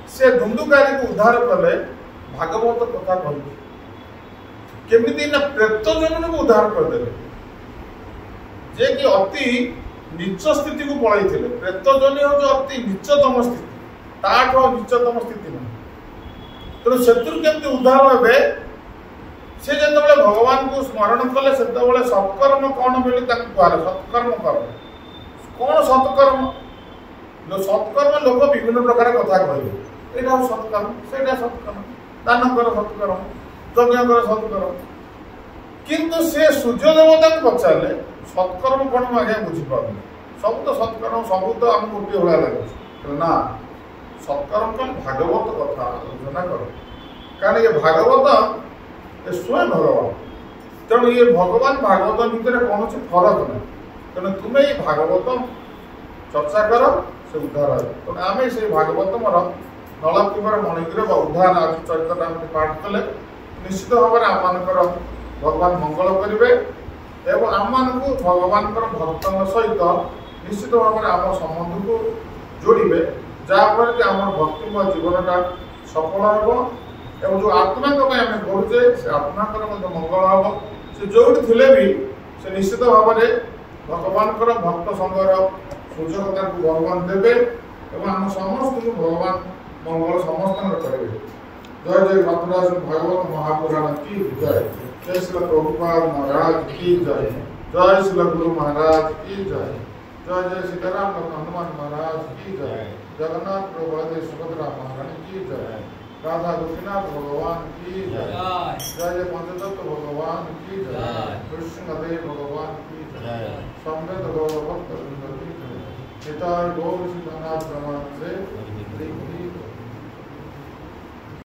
से धुंधुकारी को उद्धार कले भागवत कथा केमिति ना प्रेत जन को उद्धार करदे जे कि अति नीच स्थिति को पलि प्रेत जन हूँ अति नीचतम स्थिति ताठ नीचतम स्थिति ना तेणु से केमती उद्धार हे से जो भगवान को स्मरण कले से सत्कर्म कौन बोली कहला सत्कर्म कर कौन सत्कर्म सत्कर्म लोक विभिन्न प्रकार कथा कहे यहाँ सत्कर्म से सत्कर्म दान कर सत्कर्म यज्ञ कर सत्कर्म किंतु से सूर्य देवता को पचारे सत्कर्म कौन मुझे बुझीपार सब तो सत्कर्म सब तो आम गोटे भाया लगे ना सत्कर्म कौन भागवत कथा आलोचना कर कारण ये भागवत स्वयं भगवान तेणु ये भगवान भागवत भितर कौन फरक ना तेणु तुम्हें ये भागवत चर्चा कर से उद्धार है तेणु आम से भागवत मोर नलकुमार मणिग्र उद्धार आज चरित्र पाठ कले निश्चित भाव में आम भगवान मंगल करेंगे एवं आम को भगवान भक्तों सहित निश्चित भाव में आम संबंध को जोड़े जहाँफल कि आम भक्ति जीवनटा सफल हम एवं जो आत्मा आम करुचे से आत्मा मंगल हम से जो भी से निश्चित भाव में भगवान भक्त संघर सुजोगता को भगवान देवे एवं आम समस्त को भगवान मंगल समस्त करेंगे। जय जय मथुराज भागवत महापुराण की जय। जय श्री प्रभुपाद महाराज की जय। जय श्री गुरु महाराज की जय। जय जय सीताराम हनुमान महाराज की जय। जगन्नाथ प्रभु बलदेव सुभद्रा महारानी की जय। राधा गोपीनाथ भगवान की जय। जय जय पंचतत्व भगवान की जय। कृष्णदेव भगवान की जय। सम्मेत भगवत की जय। पिता गौर सीतानाथ प्रमाण से